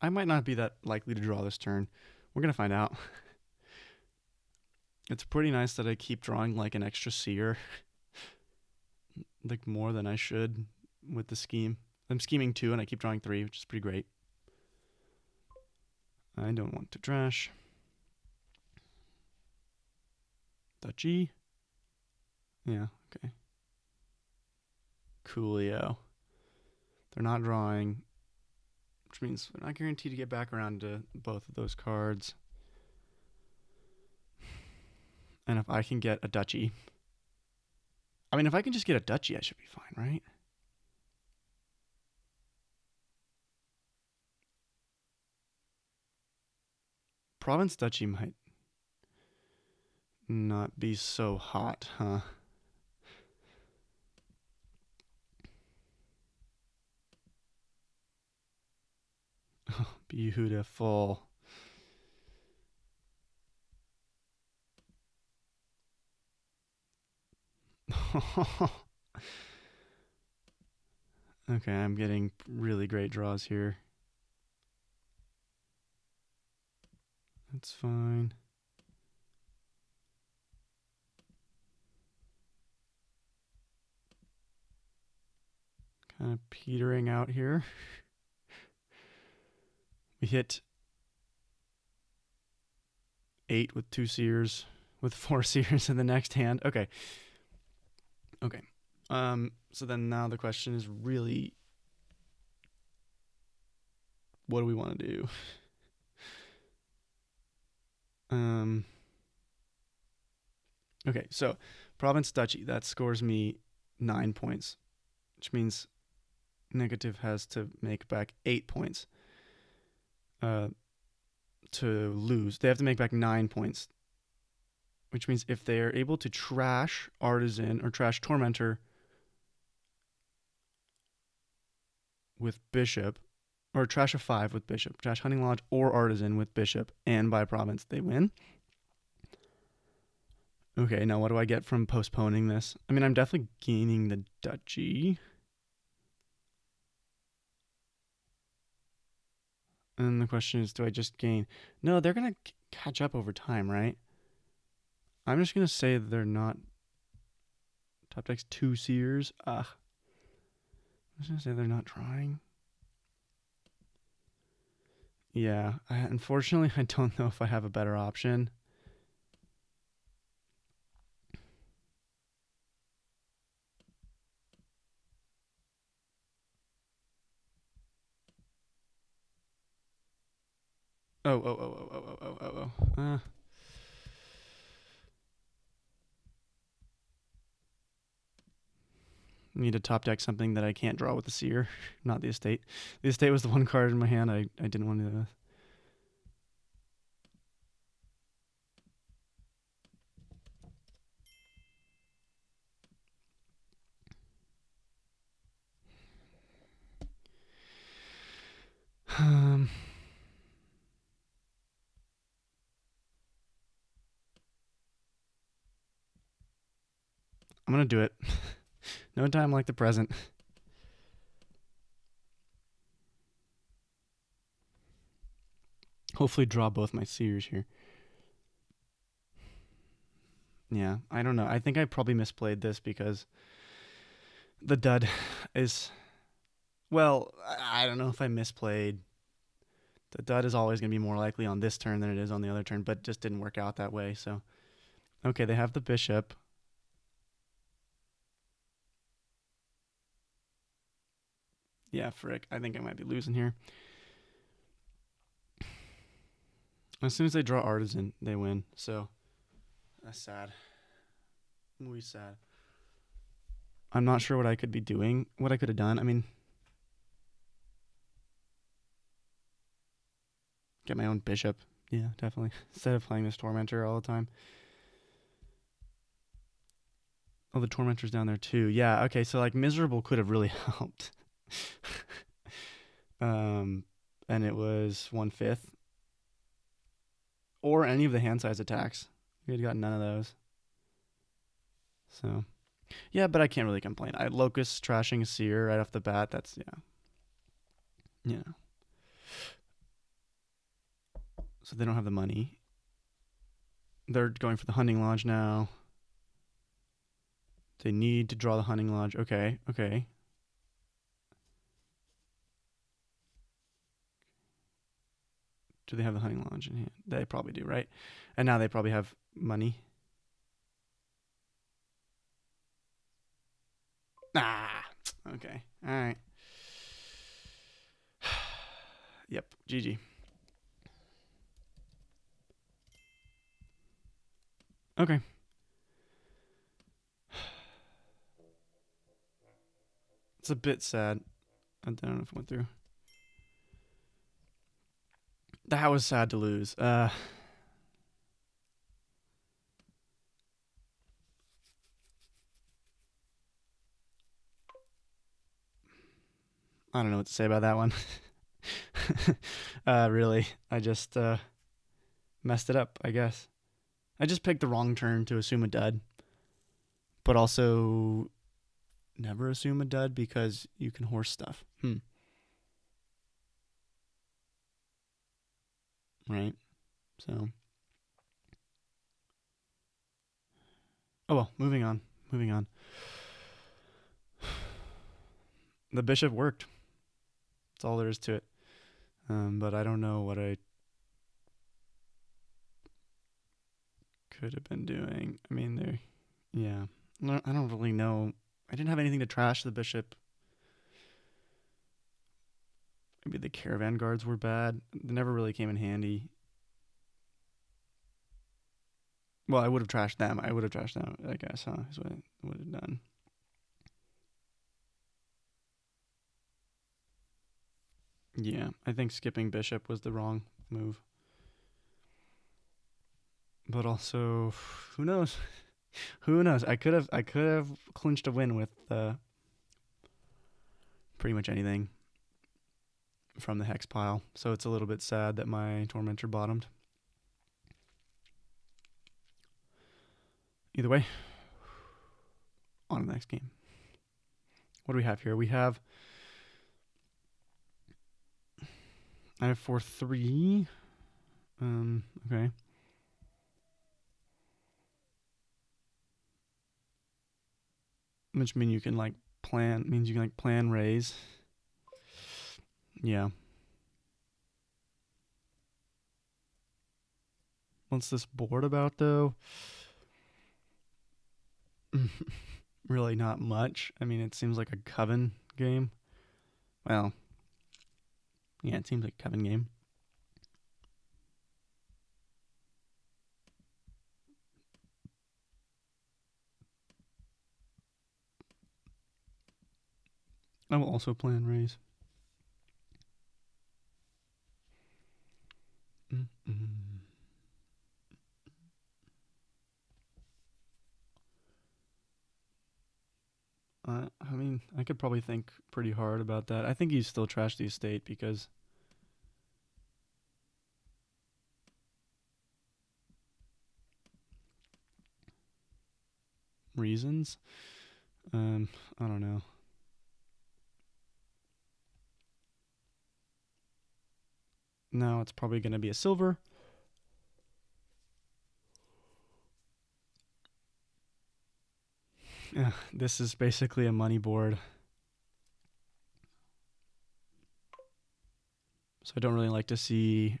Speaker 1: I might not be that likely to draw this turn. We're going to find out. It's pretty nice that I keep drawing like an extra seer. Like more than I should with the scheme. I'm scheming 2 and I keep drawing 3, which is pretty great. I don't want to trash. Duchy. Yeah, okay. Coolio. They're not drawing, which means they're not guaranteed to get back around to both of those cards. And if I can get a duchy. I mean, if I can just get a duchy, I should be fine, right? Province duchy might not be so hot, huh? Oh, beautiful. Okay, I'm getting really great draws here. That's fine. Kind of petering out here. We hit 8 with 2 seers, with 4 seers in the next hand. Okay. Okay. So then now the question is really, what do we want to do? Okay, so province duchy, that scores me 9 points, which means Neqativ has to make back 8 points to lose. They have to make back 9 points, which means if they are able to trash Artisan or trash Tormentor with Bishop, or trash a 5 with Bishop, trash Hunting Lodge or Artisan with Bishop, and by province, they win. Okay, now what do I get from postponing this? I mean, I'm definitely gaining the duchy. And the question is, do I just gain? No, they're going to catch up over time, right? I'm just going to say they're not. Top deck's 2 seers. I'm just going to say they're not drawing. Yeah, unfortunately, I don't know if I have a better option. Oh. Need to top deck something that I can't draw with the seer, not the estate. The estate was the one card in my hand I didn't want to do this. I'm gonna do it. No time like the present. Hopefully draw both my seers here. Yeah, I don't know. I think I probably misplayed this because the dud is, well, I don't know if I misplayed. The dud is always going to be more likely on this turn than it is on the other turn, but just didn't work out that way. So, okay, they have the bishop. Yeah, frick. I think I might be losing here. As soon as they draw artisan, they win. So, that's sad. Muy sad. I'm not sure what I could be doing, what I could have done. I mean, get my own bishop. Yeah, definitely. Instead of playing this Tormentor all the time. Oh, the Tormentor's down there too. Yeah, okay, so like Miserable could have really helped. And it was 1/5. Or any of the hand size attacks. We had got none of those. So, yeah, but I can't really complain. I Locust trashing a Seer right off the bat. That's, yeah. Yeah. So they don't have the money. They're going for the Hunting Lodge now. They need to draw the Hunting Lodge. Okay, okay. Do they have the Hunting Lodge in hand? They probably do, right? And now they probably have money. Ah, okay. All right. Yep, GG. Okay. It's a bit sad. I don't know if it went through. That was sad to lose. I don't know what to say about that one. Really, I just messed it up, I guess. I just picked the wrong turn to assume a dud, but also never assume a dud because you can horse stuff. Right? So, oh well, moving on. Moving on. The bishop worked. That's all there is to it. But I don't know what I could have been doing. I mean, yeah. I don't really know. I didn't have anything to trash the bishop. Maybe the caravan guards were bad. They never really came in handy. Well, I would have trashed them. I guess, huh? Is what I would have done. Yeah, I think skipping bishop was the wrong move. But also, who knows? Who knows? I could have clinched a win with pretty much anything from the hex pile. So it's a little bit sad that my Tormentor bottomed. Either way, on to the next game. What do we have here? I have 4-3. Okay. Which means you can plan raise. Yeah. What's this board about though? Really not much. I mean, it seems like a Coven game. Well, yeah, it seems like a Coven game. I will also plan raise. I mean, I could probably think pretty hard about that. I think you still trash the estate because reasons. I don't know. Now it's probably going to be a silver. Yeah, this is basically a money board. So I don't really like to see,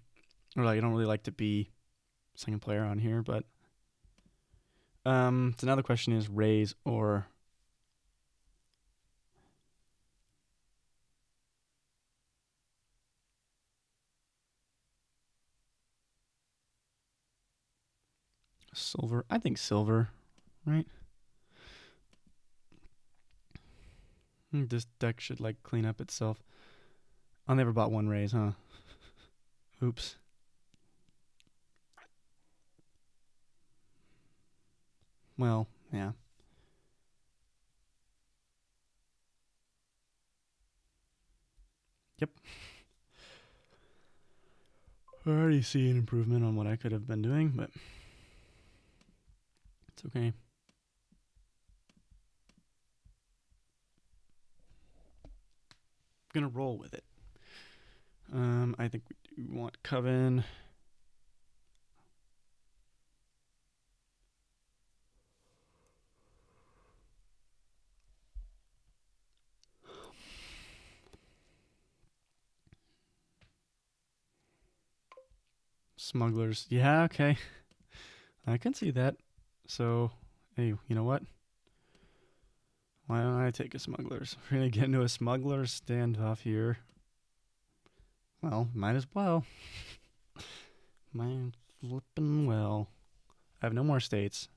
Speaker 1: or like I don't really like to be second player on here. But so now the question is raise or silver. I think silver, right? This deck should like clean up itself. I never bought one raise, huh? Oops. Well, yeah. Yep. I already see an improvement on what I could have been doing, but it's okay. I'm gonna roll with it. I think we do want Coven. Smugglers. Yeah, okay. I can see that. So, hey, you know what? Why don't I take a smugglers? We're gonna get into a smuggler standoff here. Well, might as well. Might flippin' well. I have no more states.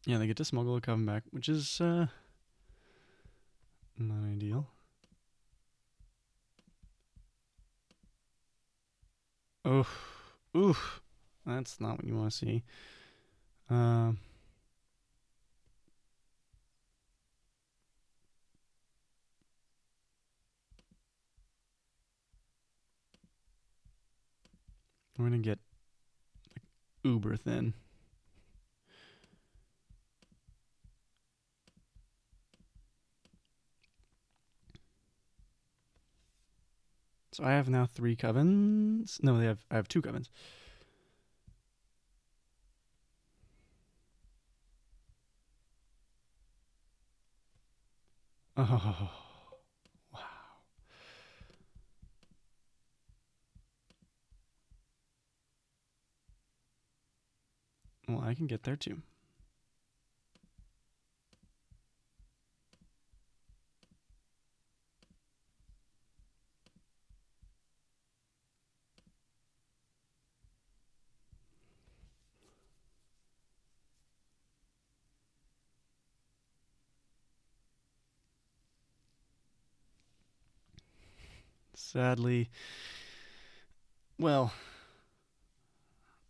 Speaker 1: Yeah, they get to smuggle a Coven back, which is not ideal. Oof. Oof. That's not what you want to see. Um, we're gonna get uber thin. So I have now 3 Covens. No, I have 2 Covens. Oh, wow. Well, I can get there too. Sadly, well,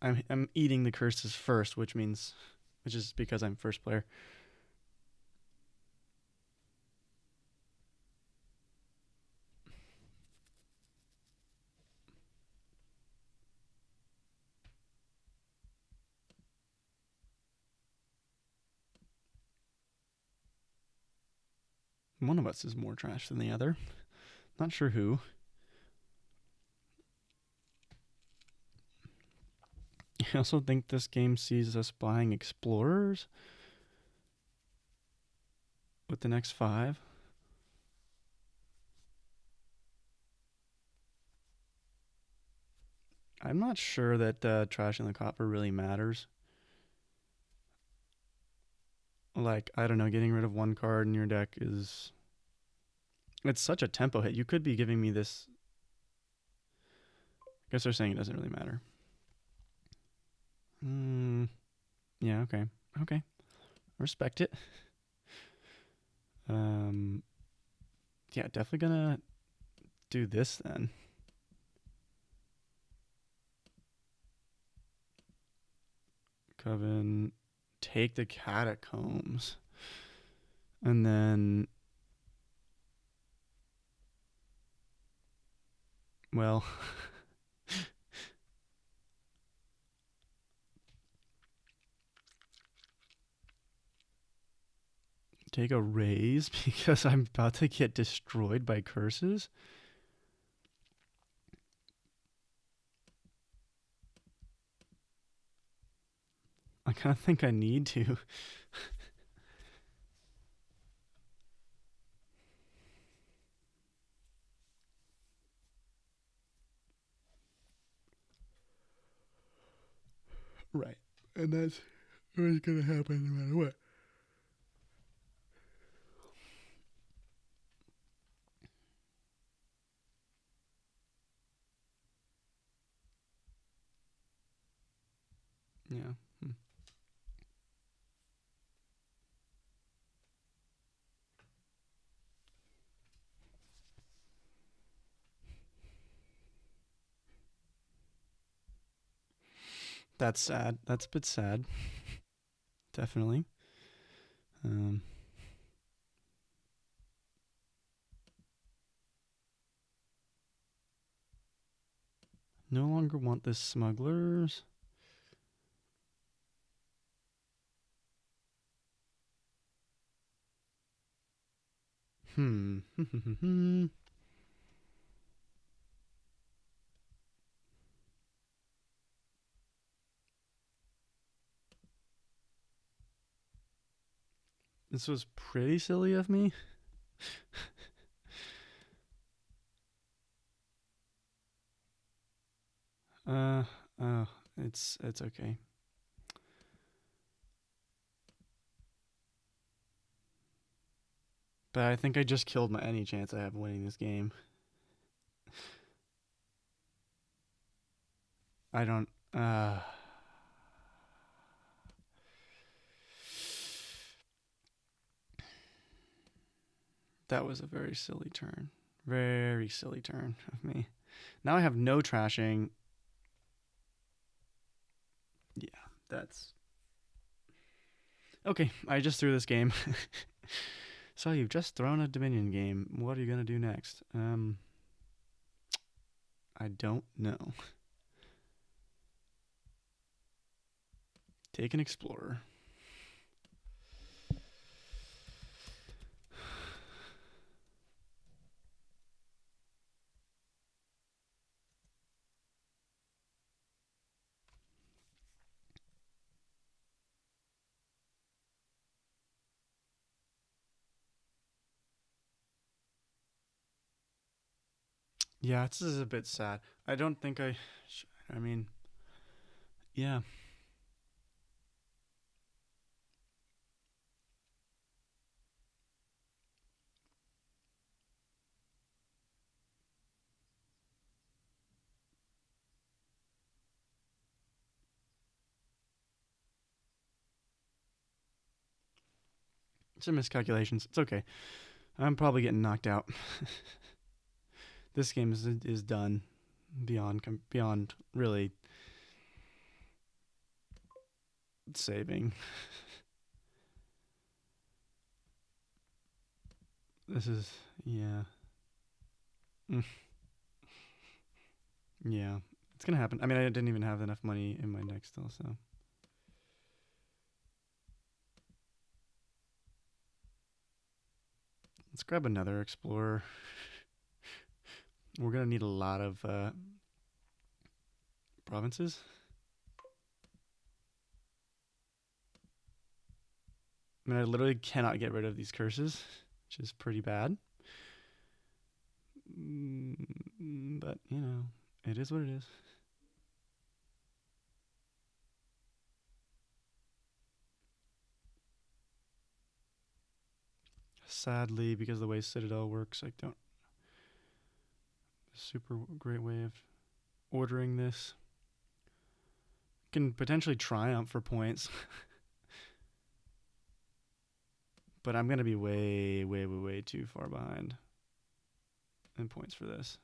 Speaker 1: I'm eating the curses first, which is because I'm first player. One of us is more trash than the other. Not sure who. I also think this game sees us buying explorers with the next 5. I'm not sure that trash in the copper really matters. Like, I don't know, getting rid of one card in your deck is. It's such a tempo hit. You could be giving me this. I guess they're saying it doesn't really matter. Yeah, okay. Okay, respect it. Um, yeah, definitely gonna do this then. Coven, take the catacombs, and then, well, take a raise because I'm about to get destroyed by curses. I kind of think I need to. Right. And that's what's going to happen no matter what. Yeah. Hmm. That's sad. That's a bit sad. Definitely. Um, no longer want this smugglers. Hmm. This was pretty silly of me. Uh, oh, it's okay. But I think I just killed my any chance I have of winning this game. I don't. That was a very silly turn. Very silly turn of me. Now I have no trashing. Yeah, that's okay. I just threw this game. So you've just thrown a Dominion game. What are you gonna do next? I don't know. Take an explorer. Yeah, this is a bit sad. I don't think I. I mean, yeah. Some miscalculations. It's okay. I'm probably getting knocked out. This game is done. Beyond really saving. This is yeah. Mm, yeah. It's gonna happen. I mean, I didn't even have enough money in my deck still, so let's grab another explorer. We're gonna need a lot of provinces. I mean, I literally cannot get rid of these curses, which is pretty bad. But you know, it is what it is. Sadly, because of the way Citadel works, I don't. Super great way of ordering this. Can potentially triumph for points. But I'm gonna be way, way, way, way too far behind in points for this.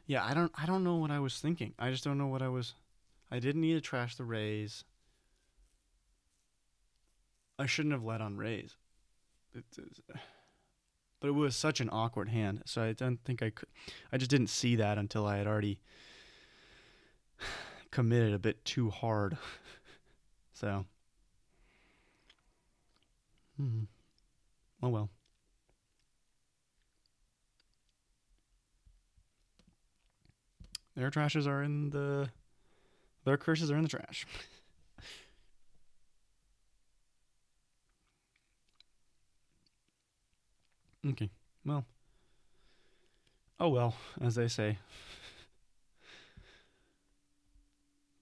Speaker 1: Yeah, I don't know what I was thinking. I just don't know what I was. I didn't need to trash the raise. I shouldn't have led on raise. But it was such an awkward hand, so I don't think I could. I just didn't see that until I had already committed a bit too hard. So, oh well. Their trashes are in the. Their curses are in the trash. Okay. Well. Oh well, as they say.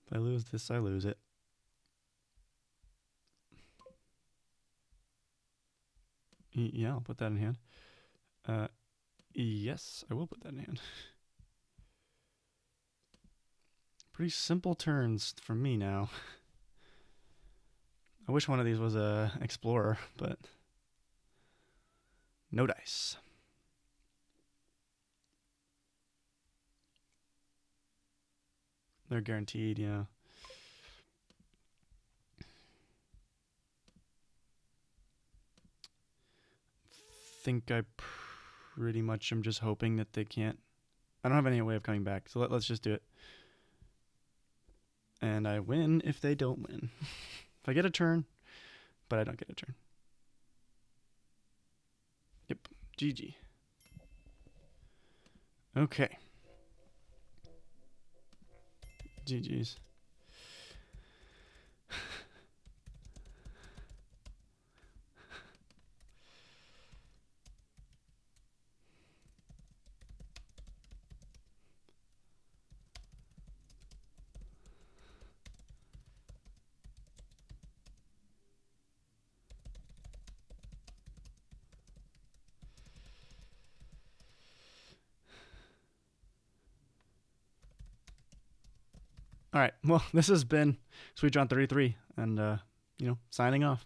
Speaker 1: If I lose this, I lose it. Yeah, I'll put that in hand. Yes, I will put that in hand. Pretty simple turns for me now. I wish one of these was a explorer, but no dice. They're guaranteed, yeah. Think I pretty much am just hoping that they can't. I don't have any way of coming back, so let's just do it. And I win if they don't win. If I get a turn, but I don't get a turn. Yep, GG. Okay. GG's. All right. Well, this has been Sweet John 33, and signing off.